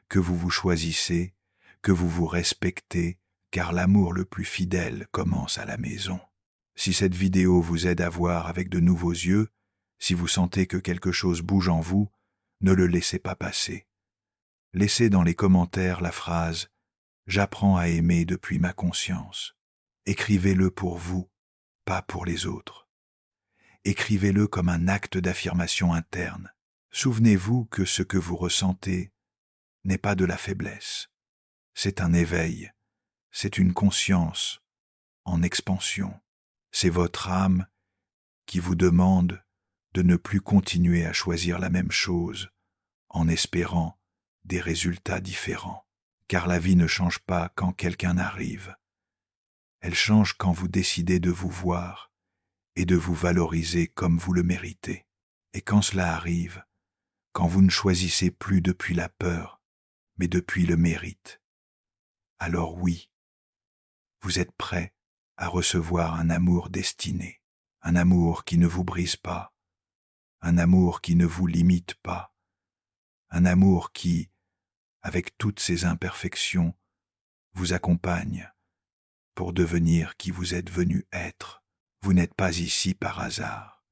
que vous vous choisissez, que vous vous respectez, car l'amour le plus fidèle commence à la maison. Si cette vidéo vous aide à voir avec de nouveaux yeux, si vous sentez que quelque chose bouge en vous, ne le laissez pas passer. Laissez dans les commentaires la phrase « J'apprends à aimer depuis ma conscience ». Écrivez-le pour vous, pas pour les autres. Écrivez-le comme un acte d'affirmation interne. Souvenez-vous que ce que vous ressentez n'est pas de la faiblesse. C'est un éveil, c'est une conscience en expansion. C'est votre âme qui vous demande de ne plus continuer à choisir la même chose en espérant des résultats différents. Car la vie ne change pas quand quelqu'un arrive. Elle change quand vous décidez de vous voir et de vous valoriser comme vous le méritez. Et quand cela arrive, quand vous ne choisissez plus depuis la peur, mais depuis le mérite, alors oui, vous êtes prêt à recevoir un amour destiné, un amour qui ne vous brise pas, un amour qui ne vous limite pas, un amour qui, avec toutes ses imperfections, vous accompagne pour devenir qui vous êtes venu être. Vous n'êtes pas ici par hasard.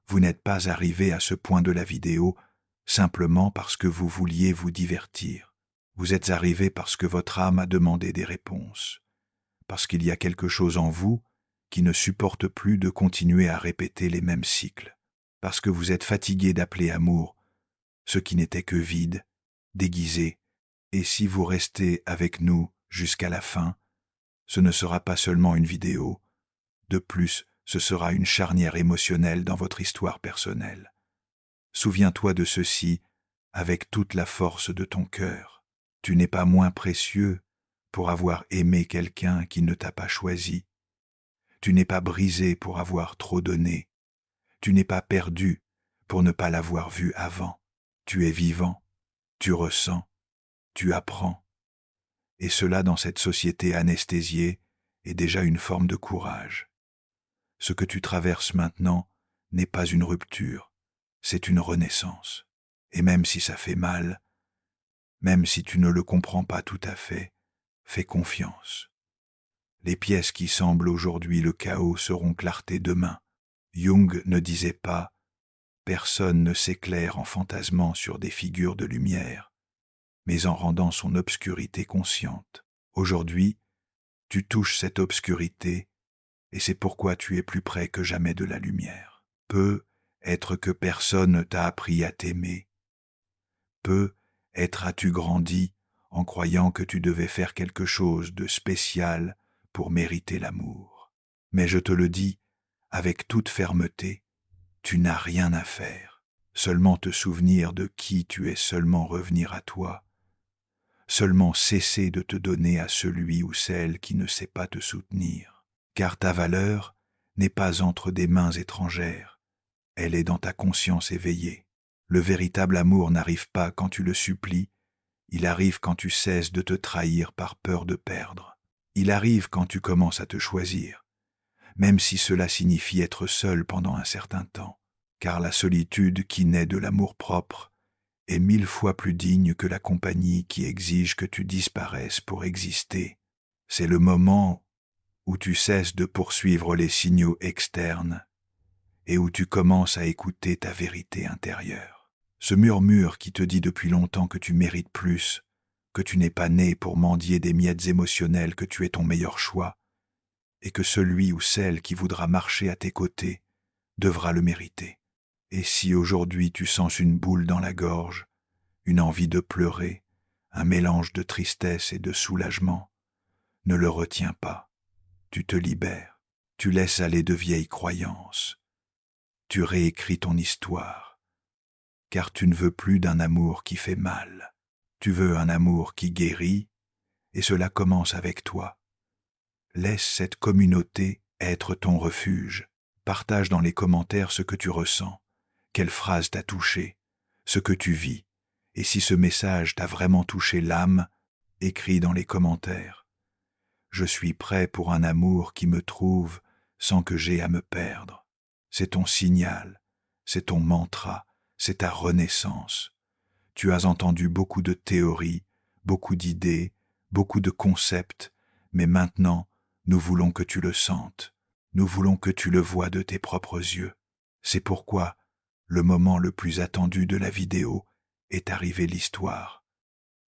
Vous n'êtes pas arrivé à ce point de la vidéo simplement parce que vous vouliez vous divertir. Vous êtes arrivé parce que votre âme a demandé des réponses, parce qu'il y a quelque chose en vous qui ne supporte plus de continuer à répéter les mêmes cycles, parce que vous êtes fatigué d'appeler amour ce qui n'était que vide, déguisé, et si vous restez avec nous jusqu'à la fin, ce ne sera pas seulement une vidéo, de plus, ce sera une charnière émotionnelle dans votre histoire personnelle. Souviens-toi de ceci avec toute la force de ton cœur. Tu n'es pas moins précieux pour avoir aimé quelqu'un qui ne t'a pas choisi. Tu n'es pas brisé pour avoir trop donné. Tu n'es pas perdu pour ne pas l'avoir vu avant. Tu es vivant, tu ressens, tu apprends. Et cela dans cette société anesthésiée est déjà une forme de courage. Ce que tu traverses maintenant n'est pas une rupture, c'est une renaissance. Et même si ça fait mal, même si tu ne le comprends pas tout à fait, fais confiance. Les pièces qui semblent aujourd'hui le chaos seront clarté demain. Jung ne disait pas « personne ne s'éclaire en fantasmant sur des figures de lumière », mais en rendant son obscurité consciente. Aujourd'hui, tu touches cette obscurité et c'est pourquoi tu es plus près que jamais de la lumière. Peut être que personne t'a appris à t'aimer. Peut être as-tu grandi en croyant que tu devais faire quelque chose de spécial pour mériter l'amour. Mais je te le dis, avec toute fermeté, tu n'as rien à faire. Seulement te souvenir de qui tu es, seulement revenir à toi. Seulement cesser de te donner à celui ou celle qui ne sait pas te soutenir. Car ta valeur n'est pas entre des mains étrangères, elle est dans ta conscience éveillée. Le véritable amour n'arrive pas quand tu le supplies, il arrive quand tu cesses de te trahir par peur de perdre. Il arrive quand tu commences à te choisir, même si cela signifie être seul pendant un certain temps, car la solitude qui naît de l'amour-propre est 1000 fois plus digne que la compagnie qui exige que tu disparaisses pour exister. C'est le moment où tu cesses de poursuivre les signaux externes et où tu commences à écouter ta vérité intérieure. Ce murmure qui te dit depuis longtemps que tu mérites plus, que tu n'es pas né pour mendier des miettes émotionnelles, que tu es ton meilleur choix, et que celui ou celle qui voudra marcher à tes côtés devra le mériter. Et si aujourd'hui tu sens une boule dans la gorge, une envie de pleurer, un mélange de tristesse et de soulagement, ne le retiens pas. Tu te libères, tu laisses aller de vieilles croyances, tu réécris ton histoire, car tu ne veux plus d'un amour qui fait mal. Tu veux un amour qui guérit, et cela commence avec toi. Laisse cette communauté être ton refuge. Partage dans les commentaires ce que tu ressens, quelle phrase t'a touché, ce que tu vis. Et si ce message t'a vraiment touché l'âme, écris dans les commentaires. Je suis prêt pour un amour qui me trouve sans que j'aie à me perdre. C'est ton signal, c'est ton mantra, c'est ta renaissance. Tu as entendu beaucoup de théories, beaucoup d'idées, beaucoup de concepts, mais maintenant, nous voulons que tu le sentes. Nous voulons que tu le vois de tes propres yeux. C'est pourquoi, le moment le plus attendu de la vidéo est arrivé l'histoire.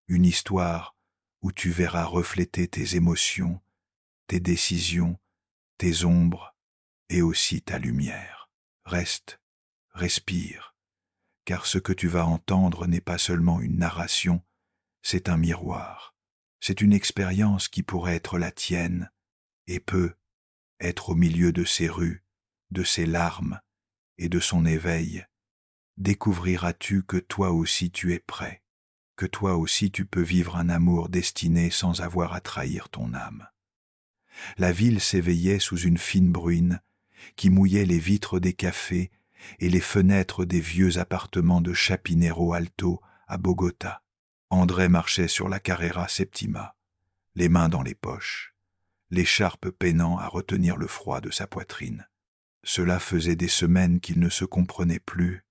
Une histoire où tu verras refléter tes émotions, tes décisions, tes ombres et aussi ta lumière. Reste, respire, car ce que tu vas entendre n'est pas seulement une narration, c'est un miroir. C'est une expérience qui pourrait être la tienne et peut être au milieu de ses rues, de ses larmes et de son éveil. Découvriras-tu que toi aussi tu es prêt, que toi aussi tu peux vivre un amour destiné sans avoir à trahir ton âme. La ville s'éveillait sous une fine bruine qui mouillait les vitres des cafés et les fenêtres des vieux appartements de Chapinero Alto à Bogota. André marchait sur la Carrera Septima, les mains dans les poches, l'écharpe peinant à retenir le froid de sa poitrine. Cela faisait des semaines qu'il ne se comprenait plus,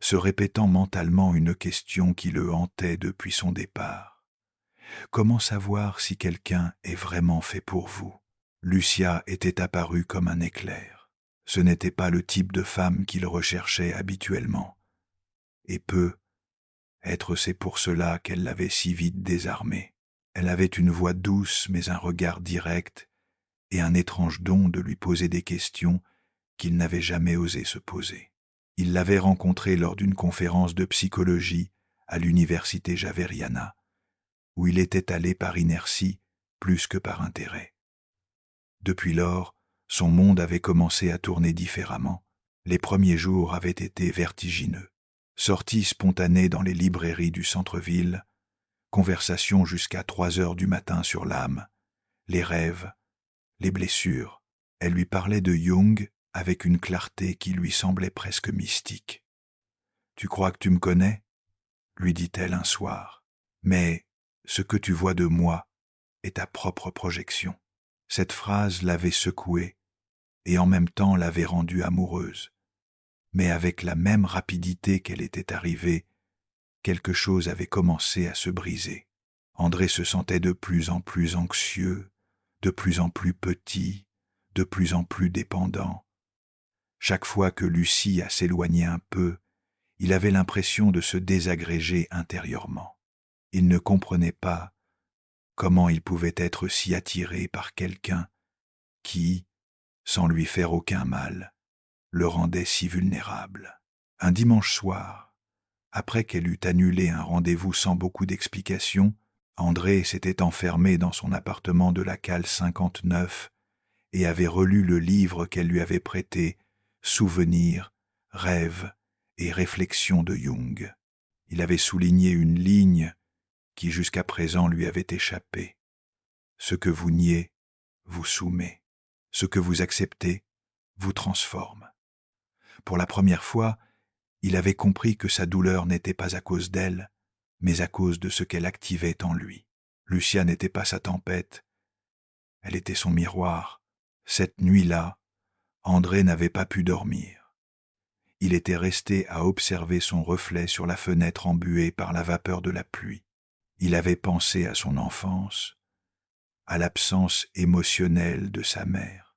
se répétant mentalement une question qui le hantait depuis son départ. Comment savoir si quelqu'un est vraiment fait pour vous? Lucia était apparue comme un éclair. Ce n'était pas le type de femme qu'il recherchait habituellement. Et c'est pour cela qu'elle l'avait si vite désarmé. Elle avait une voix douce mais un regard direct et un étrange don de lui poser des questions qu'il n'avait jamais osé se poser. Il l'avait rencontrée lors d'une conférence de psychologie à l'université Javeriana, où il était allé par inertie plus que par intérêt. Depuis lors, son monde avait commencé à tourner différemment. Les premiers jours avaient été vertigineux. Sorties spontanées dans les librairies du centre-ville, conversations jusqu'à 3 heures du matin sur l'âme, les rêves, les blessures. Elle lui parlait de Jung avec une clarté qui lui semblait presque mystique. « Tu crois que tu me connais ?» lui dit-elle un soir. « Mais ce que tu vois de moi est ta propre projection. » Cette phrase l'avait secouée et en même temps l'avait rendue amoureuse. Mais avec la même rapidité qu'elle était arrivée, quelque chose avait commencé à se briser. André se sentait de plus en plus anxieux, de plus en plus petit, de plus en plus dépendant. Chaque fois que Lucia s'éloignait un peu, il avait l'impression de se désagréger intérieurement. Il ne comprenait pas comment il pouvait être si attiré par quelqu'un qui, sans lui faire aucun mal, le rendait si vulnérable. Un dimanche soir, après qu'elle eut annulé un rendez-vous sans beaucoup d'explications, André s'était enfermé dans son appartement de la cale 59 et avait relu le livre qu'elle lui avait prêté, Souvenirs, rêves et réflexions de Jung. Il avait souligné une ligne qui jusqu'à présent lui avait échappé. Ce que vous niez vous soumet. Ce que vous acceptez vous transforme. Pour la première fois, il avait compris que sa douleur n'était pas à cause d'elle, mais à cause de ce qu'elle activait en lui. Lucia n'était pas sa tempête, elle était son miroir. Cette nuit-là, André n'avait pas pu dormir. Il était resté à observer son reflet sur la fenêtre embuée par la vapeur de la pluie. Il avait pensé à son enfance, à l'absence émotionnelle de sa mère,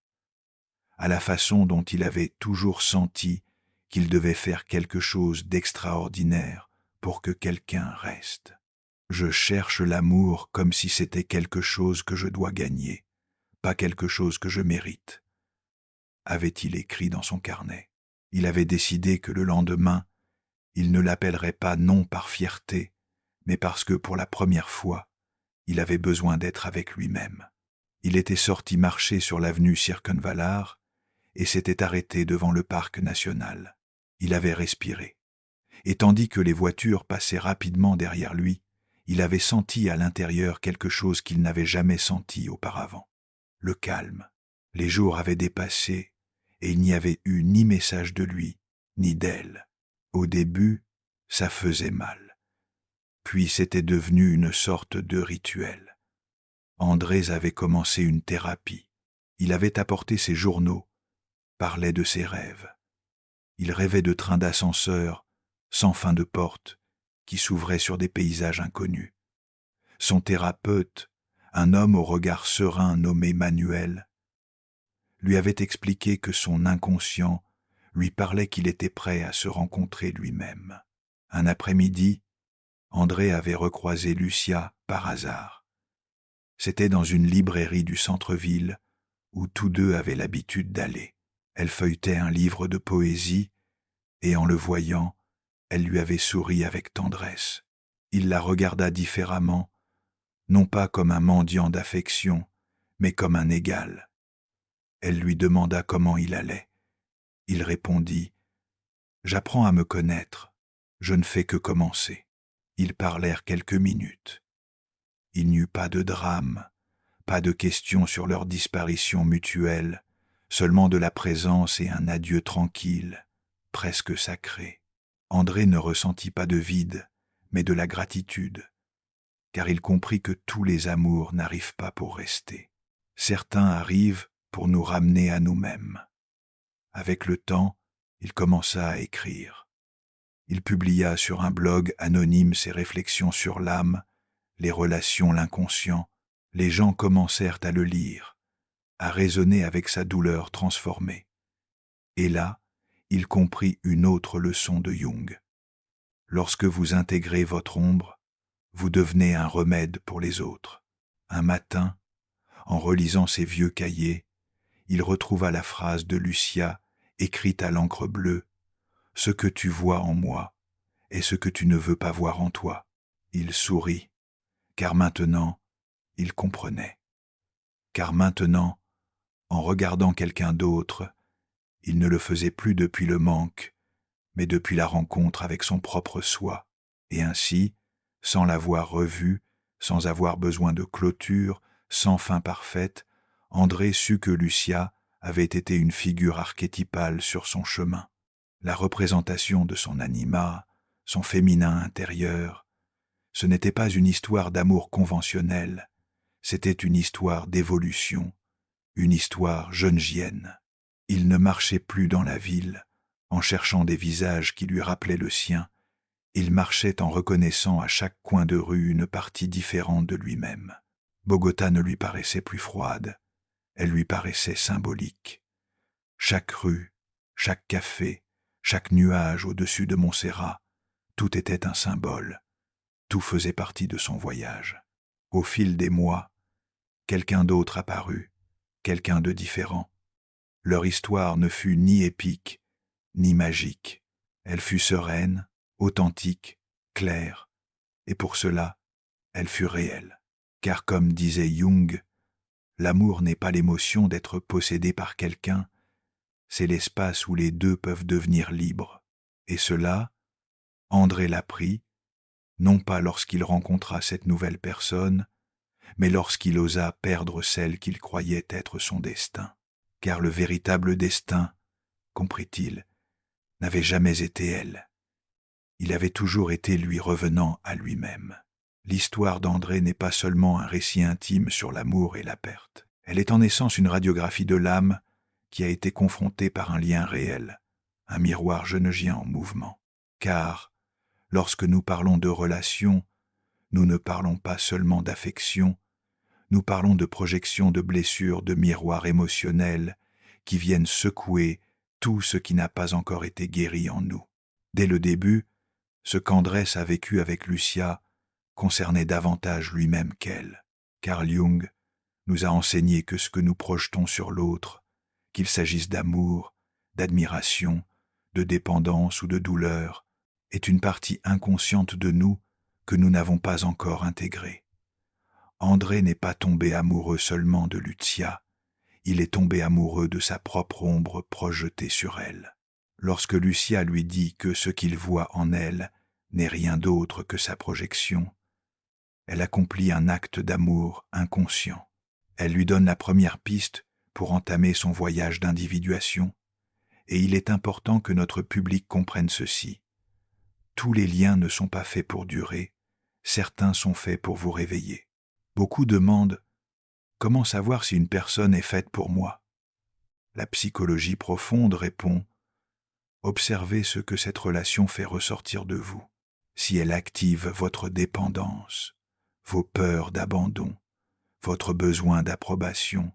à la façon dont il avait toujours senti qu'il devait faire quelque chose d'extraordinaire pour que quelqu'un reste. Je cherche l'amour comme si c'était quelque chose que je dois gagner, pas quelque chose que je mérite, avait-il écrit dans son carnet. Il avait décidé que le lendemain, il ne l'appellerait pas non par fierté, mais parce que pour la première fois, il avait besoin d'être avec lui-même. Il était sorti marcher sur l'avenue Circunvalar et s'était arrêté devant le parc national. Il avait respiré. Et tandis que les voitures passaient rapidement derrière lui, il avait senti à l'intérieur quelque chose qu'il n'avait jamais senti auparavant. le calme. Les jours avaient dépassé, et il n'y avait eu ni message de lui, ni d'elle. Au début, ça faisait mal. Puis c'était devenu une sorte de rituel. Andrés avait commencé une thérapie. Il avait apporté ses journaux, parlait de ses rêves. Il rêvait de trains d'ascenseur, sans fin de porte, qui s'ouvraient sur des paysages inconnus. Son thérapeute, un homme au regard serein nommé Manuel, lui avait expliqué que son inconscient lui parlait qu'il était prêt à se rencontrer lui-même. Un après-midi, André avait recroisé Lucia par hasard. C'était dans une librairie du centre-ville où tous deux avaient l'habitude d'aller. Elle feuilletait un livre de poésie et en le voyant, elle lui avait souri avec tendresse. Il la regarda différemment, non pas comme un mendiant d'affection, mais comme un égal. Elle lui demanda comment il allait. Il répondit « J'apprends à me connaître, je ne fais que commencer ». Ils parlèrent quelques minutes. Il n'y eut pas de drame, pas de questions sur leur disparition mutuelle, seulement de la présence et un adieu tranquille, presque sacré. André ne ressentit pas de vide, mais de la gratitude, car il comprit que tous les amours n'arrivent pas pour rester. Certains arrivent pour nous ramener à nous-mêmes. Avec le temps, il commença à écrire. Il publia sur un blog anonyme ses réflexions sur l'âme, les relations, l'inconscient. Les gens commencèrent à le lire, à raisonner avec sa douleur transformée. Et là, il comprit une autre leçon de Jung. Lorsque vous intégrez votre ombre, vous devenez un remède pour les autres. Un matin, en relisant ses vieux cahiers, il retrouva la phrase de Lucia écrite à l'encre bleue « Ce que tu vois en moi est ce que tu ne veux pas voir en toi ». Il sourit, car maintenant, il comprenait. Car maintenant, en regardant quelqu'un d'autre, il ne le faisait plus depuis le manque, mais depuis la rencontre avec son propre soi, et ainsi, sans l'avoir revu, sans avoir besoin de clôture, sans fin parfaite, André sut que Lucia avait été une figure archétypale sur son chemin, la représentation de son anima, son féminin intérieur. Ce n'était pas une histoire d'amour conventionnelle, c'était une histoire d'évolution, une histoire jungienne. Il ne marchait plus dans la ville, en cherchant des visages qui lui rappelaient le sien, il marchait en reconnaissant à chaque coin de rue une partie différente de lui-même. Bogota ne lui paraissait plus froide, elle lui paraissait symbolique. Chaque rue, chaque café, chaque nuage au-dessus de Montserrat, tout était un symbole, tout faisait partie de son voyage. Au fil des mois, quelqu'un d'autre apparut, quelqu'un de différent. Leur histoire ne fut ni épique, ni magique. Elle fut sereine, authentique, claire, et pour cela, elle fut réelle. Car comme disait Jung, l'amour n'est pas l'émotion d'être possédé par quelqu'un, c'est l'espace où les deux peuvent devenir libres. Et cela, André l'apprit, non pas lorsqu'il rencontra cette nouvelle personne, mais lorsqu'il osa perdre celle qu'il croyait être son destin. Car le véritable destin, comprit-il, n'avait jamais été elle. Il avait toujours été lui revenant à lui-même. L'histoire d'André n'est pas seulement un récit intime sur l'amour et la perte. Elle est en essence une radiographie de l'âme qui a été confrontée par un lien réel, un miroir genegien en mouvement. Car, lorsque nous parlons de relation, nous ne parlons pas seulement d'affection, nous parlons de projection de blessures de miroirs émotionnels qui viennent secouer tout ce qui n'a pas encore été guéri en nous. Dès le début, ce qu'Andrés a vécu avec Lucia concernait davantage lui-même qu'elle. Carl Jung nous a enseigné que ce que nous projetons sur l'autre, qu'il s'agisse d'amour, d'admiration, de dépendance ou de douleur, est une partie inconsciente de nous que nous n'avons pas encore intégrée. André n'est pas tombé amoureux seulement de Lucia, il est tombé amoureux de sa propre ombre projetée sur elle. Lorsque Lucia lui dit que ce qu'il voit en elle n'est rien d'autre que sa projection, elle accomplit un acte d'amour inconscient. Elle lui donne la première piste pour entamer son voyage d'individuation, et il est important que notre public comprenne ceci. Tous les liens ne sont pas faits pour durer, certains sont faits pour vous réveiller. Beaucoup demandent « Comment savoir si une personne est faite pour moi ?» La psychologie profonde répond « Observez ce que cette relation fait ressortir de vous. Si elle active votre dépendance, vos peurs d'abandon, votre besoin d'approbation,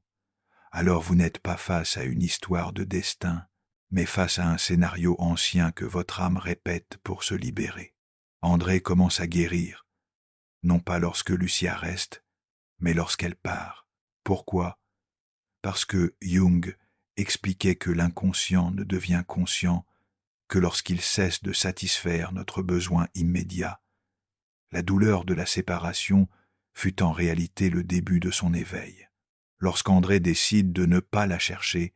alors vous n'êtes pas face à une histoire de destin, mais face à un scénario ancien que votre âme répète pour se libérer. » André commence à guérir, non pas lorsque Lucia reste, mais lorsqu'elle part. Pourquoi ? Parce que Jung expliquait que l'inconscient ne devient conscient que lorsqu'il cesse de satisfaire notre besoin immédiat. La douleur de la séparation fut en réalité le début de son éveil. Lorsqu'André décide de ne pas la chercher,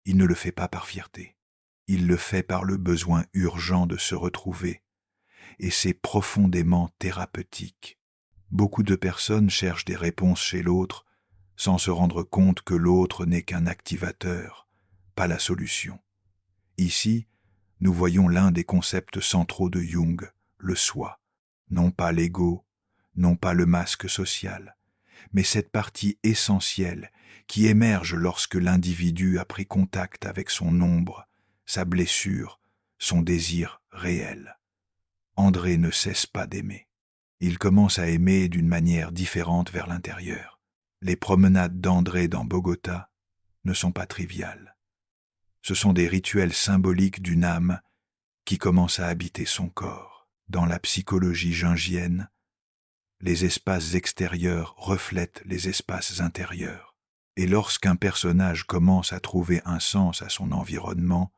il ne le fait pas par fierté. Il le fait par le besoin urgent de se retrouver, et c'est profondément thérapeutique. Beaucoup de personnes cherchent des réponses chez l'autre sans se rendre compte que l'autre n'est qu'un activateur, pas la solution. Ici, nous voyons l'un des concepts centraux de Jung, le soi. Non pas l'ego, non pas le masque social, mais cette partie essentielle qui émerge lorsque l'individu a pris contact avec son ombre, sa blessure, son désir réel. André ne cesse pas d'aimer. Il commence à aimer d'une manière différente vers l'intérieur. Les promenades d'André dans Bogota ne sont pas triviales. Ce sont des rituels symboliques d'une âme qui commence à habiter son corps. Dans la psychologie jungienne, les espaces extérieurs reflètent les espaces intérieurs. Et lorsqu'un personnage commence à trouver un sens à son environnement,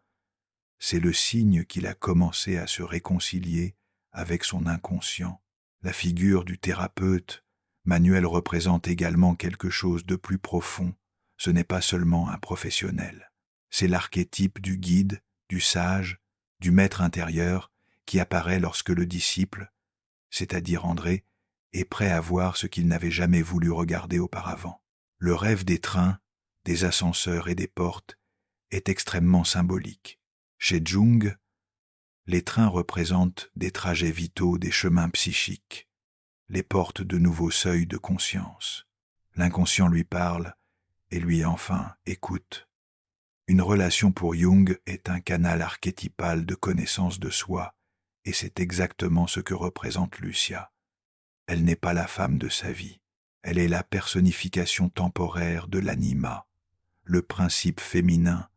c'est le signe qu'il a commencé à se réconcilier avec son inconscient. La figure du thérapeute manuel représente également quelque chose de plus profond. Ce n'est pas seulement un professionnel. C'est l'archétype du guide, du sage, du maître intérieur qui apparaît lorsque le disciple, c'est-à-dire André, est prêt à voir ce qu'il n'avait jamais voulu regarder auparavant. Le rêve des trains, des ascenseurs et des portes est extrêmement symbolique. Chez Jung, les trains représentent des trajets vitaux, des chemins psychiques, les portes de nouveaux seuils de conscience. L'inconscient lui parle et lui enfin écoute. Une relation pour Jung est un canal archétypal de connaissance de soi, et c'est exactement ce que représente Lucia. Elle n'est pas la femme de sa vie, elle est la personnification temporaire de l'anima, le principe féminin,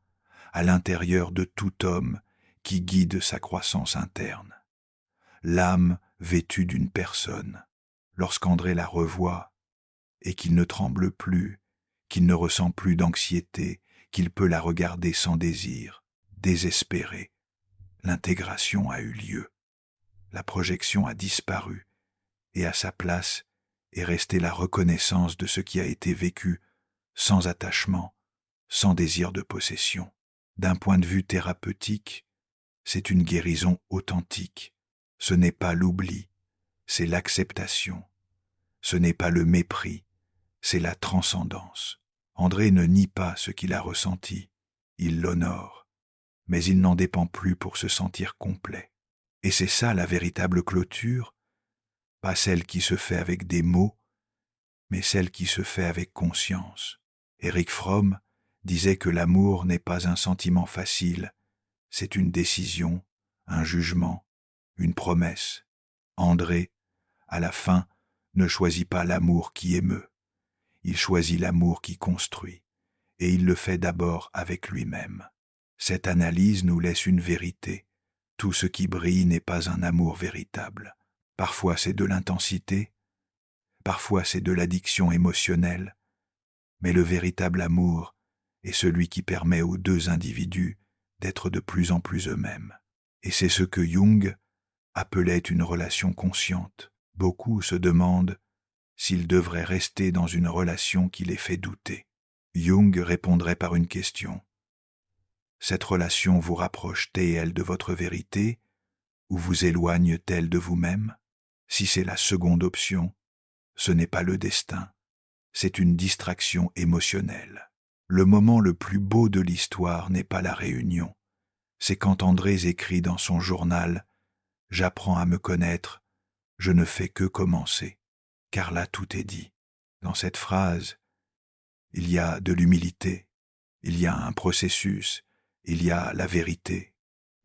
à l'intérieur de tout homme qui guide sa croissance interne. L'âme vêtue d'une personne. Lorsqu'André la revoit, et qu'il ne tremble plus, qu'il ne ressent plus d'anxiété, qu'il peut la regarder sans désir, désespéré, l'intégration a eu lieu. La projection a disparu, et à sa place est restée la reconnaissance de ce qui a été vécu sans attachement, sans désir de possession. D'un point de vue thérapeutique, c'est une guérison authentique. Ce n'est pas l'oubli, c'est l'acceptation. Ce n'est pas le mépris, c'est la transcendance. André ne nie pas ce qu'il a ressenti, il l'honore, mais il n'en dépend plus pour se sentir complet. Et c'est ça la véritable clôture, pas celle qui se fait avec des mots, mais celle qui se fait avec conscience. Erich Fromm disait que l'amour n'est pas un sentiment facile, c'est une décision, un jugement, une promesse. André, à la fin, ne choisit pas l'amour qui émeut. Il choisit l'amour qui construit, et il le fait d'abord avec lui-même. Cette analyse nous laisse une vérité. Tout ce qui brille n'est pas un amour véritable. Parfois c'est de l'intensité, parfois c'est de l'addiction émotionnelle, mais le véritable amour est celui qui permet aux deux individus d'être de plus en plus eux-mêmes. Et c'est ce que Jung appelait une relation consciente. Beaucoup se demandent s'ils devraient rester dans une relation qui les fait douter. Jung répondrait par une question. Cette relation vous rapproche-t-elle de votre vérité ou vous éloigne-t-elle de vous-même? Si c'est la seconde option, ce n'est pas le destin, c'est une distraction émotionnelle. Le moment le plus beau de l'histoire n'est pas la réunion. C'est quand Andrés écrit dans son journal « J'apprends à me connaître, je ne fais que commencer », car là tout est dit. Dans cette phrase, il y a de l'humilité, il y a un processus, il y a la vérité.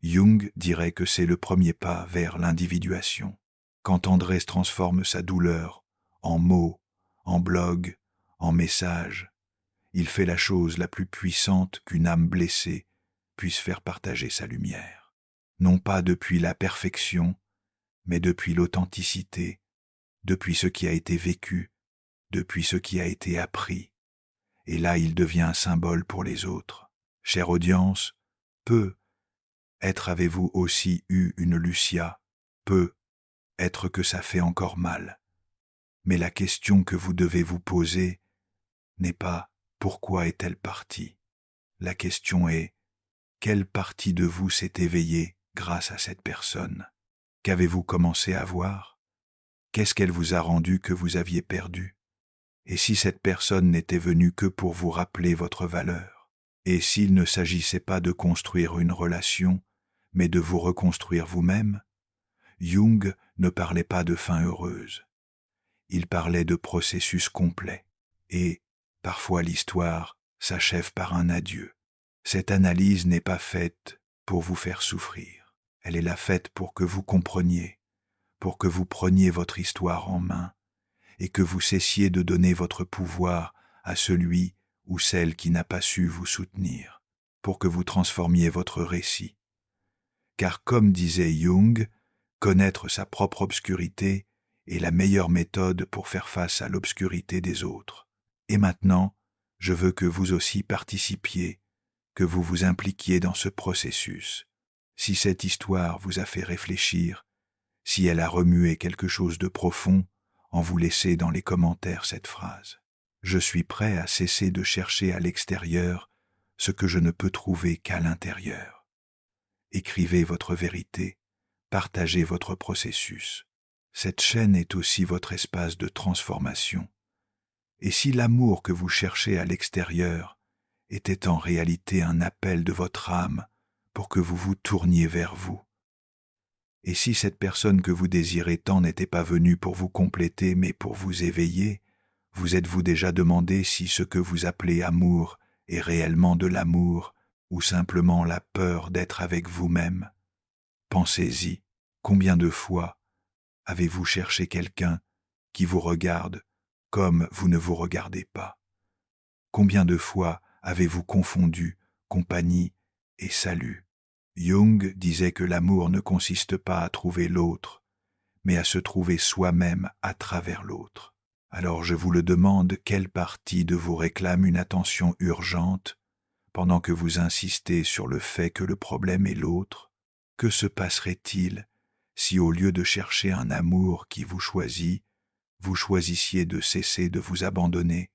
Jung dirait que c'est le premier pas vers l'individuation. Quand Andrés transforme sa douleur en mots, en blog, en messages, il fait la chose la plus puissante qu'une âme blessée puisse faire partager sa lumière. Non pas depuis la perfection, mais depuis l'authenticité, depuis ce qui a été vécu, depuis ce qui a été appris. Et là, il devient un symbole pour les autres. Chère audience, peut-être avez-vous aussi eu une Lucia, peut-être que ça fait encore mal. Mais la question que vous devez vous poser n'est pas « pourquoi est-elle partie ?» La question est « quelle partie de vous s'est éveillée grâce à cette personne ? Qu'avez-vous commencé à voir ? Qu'est-ce qu'elle vous a rendu que vous aviez perdu ? Et si cette personne n'était venue que pour vous rappeler votre valeur ? Et s'il ne s'agissait pas de construire une relation, mais de vous reconstruire vous-même ? Jung ne parlait pas de fin heureuse. Il parlait de processus complet. Et, parfois l'histoire s'achève par un adieu. Cette analyse n'est pas faite pour vous faire souffrir. Elle est là faite pour que vous compreniez, pour que vous preniez votre histoire en main et que vous cessiez de donner votre pouvoir à celui ou celle qui n'a pas su vous soutenir, pour que vous transformiez votre récit. Car comme disait Jung, connaître sa propre obscurité est la meilleure méthode pour faire face à l'obscurité des autres. Et maintenant, je veux que vous aussi participiez, que vous vous impliquiez dans ce processus. Si cette histoire vous a fait réfléchir, si elle a remué quelque chose de profond, en vous laissez dans les commentaires cette phrase. Je suis prêt à cesser de chercher à l'extérieur ce que je ne peux trouver qu'à l'intérieur. Écrivez votre vérité, partagez votre processus. Cette chaîne est aussi votre espace de transformation. Et si l'amour que vous cherchez à l'extérieur était en réalité un appel de votre âme pour que vous vous tourniez vers vous, et si cette personne que vous désirez tant n'était pas venue pour vous compléter mais pour vous éveiller, vous êtes-vous déjà demandé si ce que vous appelez amour est réellement de l'amour ou simplement la peur d'être avec vous-même ? Pensez-y, combien de fois avez-vous cherché quelqu'un qui vous regarde comme vous ne vous regardez pas ? Combien de fois avez-vous confondu compagnie et salut ? Jung disait que l'amour ne consiste pas à trouver l'autre, mais à se trouver soi-même à travers l'autre. Alors je vous le demande, quelle partie de vous réclame une attention urgente pendant que vous insistez sur le fait que le problème est l'autre ? Que se passerait-il si au lieu de chercher un amour qui vous choisit, vous choisissiez de cesser de vous abandonner ?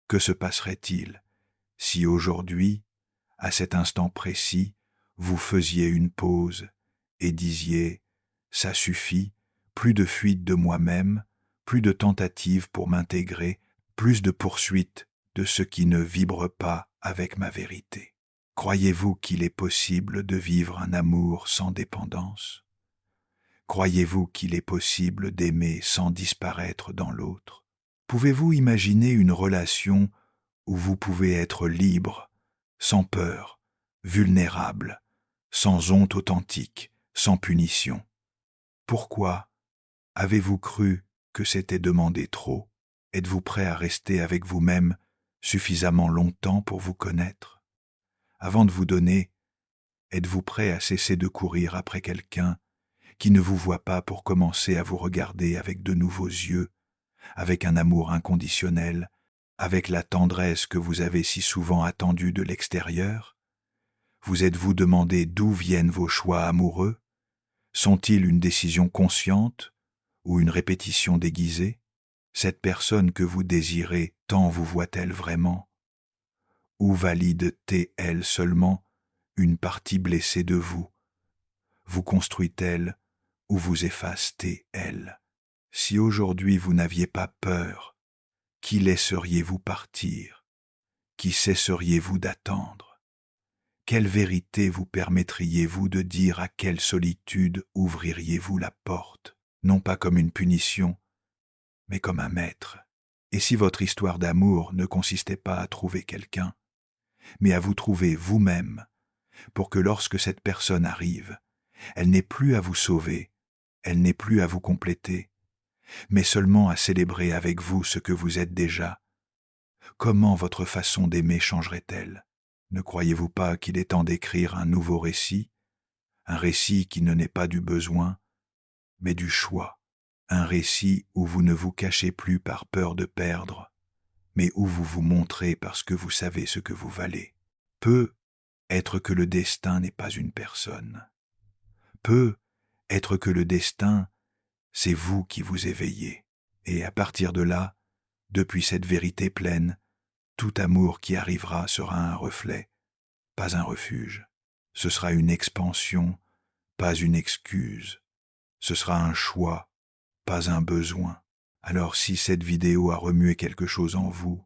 Que se passerait-il si aujourd'hui, à cet instant précis, vous faisiez une pause et disiez « ça suffit, plus de fuite de moi-même, plus de tentatives pour m'intégrer, plus de poursuite de ce qui ne vibre pas avec ma vérité ». Croyez-vous qu'il est possible de vivre un amour sans dépendance ? Croyez-vous qu'il est possible d'aimer sans disparaître dans l'autre ? Pouvez-vous imaginer une relation où vous pouvez être libre, sans peur, vulnérable, sans honte authentique, sans punition ? Pourquoi avez-vous cru que c'était demander trop ? Êtes-vous prêt à rester avec vous-même suffisamment longtemps pour vous connaître ? Avant de vous donner, êtes-vous prêt à cesser de courir après quelqu'un qui ne vous voit pas pour commencer à vous regarder avec de nouveaux yeux, avec un amour inconditionnel, avec la tendresse que vous avez si souvent attendue de l'extérieur ? Vous êtes-vous demandé d'où viennent vos choix amoureux ? Sont-ils une décision consciente ou une répétition déguisée ? Cette personne que vous désirez tant vous voit-elle vraiment ? Ou valide-t-elle seulement une partie blessée de vous ? Vous construit-elle ou vous efface-t-elle ? Si aujourd'hui vous n'aviez pas peur, Qui laisseriez-vous partir? Qui cesseriez-vous d'attendre? Quelle vérité vous permettriez-vous de dire? À quelle solitude ouvririez-vous la porte? Non pas comme une punition, mais comme un maître. Et si votre histoire d'amour ne consistait pas à trouver quelqu'un, mais à vous trouver vous-même, pour que lorsque cette personne arrive, elle n'ait plus à vous sauver, elle n'ait plus à vous compléter, mais seulement à célébrer avec vous ce que vous êtes déjà, comment votre façon d'aimer changerait-elle? Ne croyez-vous pas qu'il est temps d'écrire un nouveau récit, un récit qui ne naît pas du besoin, mais du choix, un récit où vous ne vous cachez plus par peur de perdre, mais où vous vous montrez parce que vous savez ce que vous valez. Peut être que le destin n'est pas une personne. Peut être que le destin, c'est vous qui vous éveillez. Et à partir de là, depuis cette vérité pleine, tout amour qui arrivera sera un reflet, pas un refuge. Ce sera une expansion, pas une excuse. Ce sera un choix, pas un besoin. Alors si cette vidéo a remué quelque chose en vous,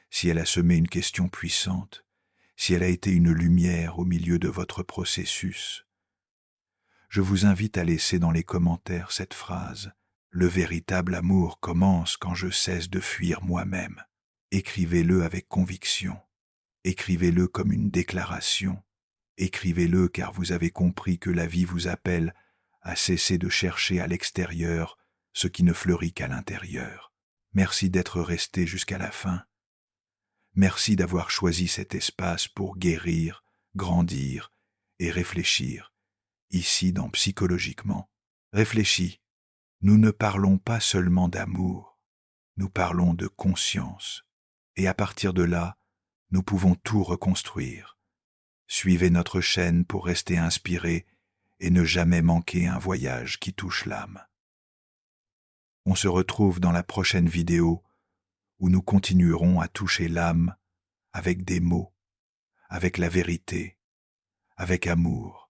si elle a semé une question puissante, si elle a été une lumière au milieu de votre processus, je vous invite à laisser dans les commentaires cette phrase: « Le véritable amour commence quand je cesse de fuir moi-même ». Écrivez-le avec conviction. Écrivez-le comme une déclaration. Écrivez-le car vous avez compris que la vie vous appelle à cesser de chercher à l'extérieur ce qui ne fleurit qu'à l'intérieur. Merci d'être resté jusqu'à la fin. Merci d'avoir choisi cet espace pour guérir, grandir et réfléchir, ici dans Psychologiquement. Réfléchis, nous ne parlons pas seulement d'amour, nous parlons de conscience. Et à partir de là, nous pouvons tout reconstruire. Suivez notre chaîne pour rester inspiré et ne jamais manquer un voyage qui touche l'âme. On se retrouve dans la prochaine vidéo où nous continuerons à toucher l'âme avec des mots, avec la vérité, avec amour.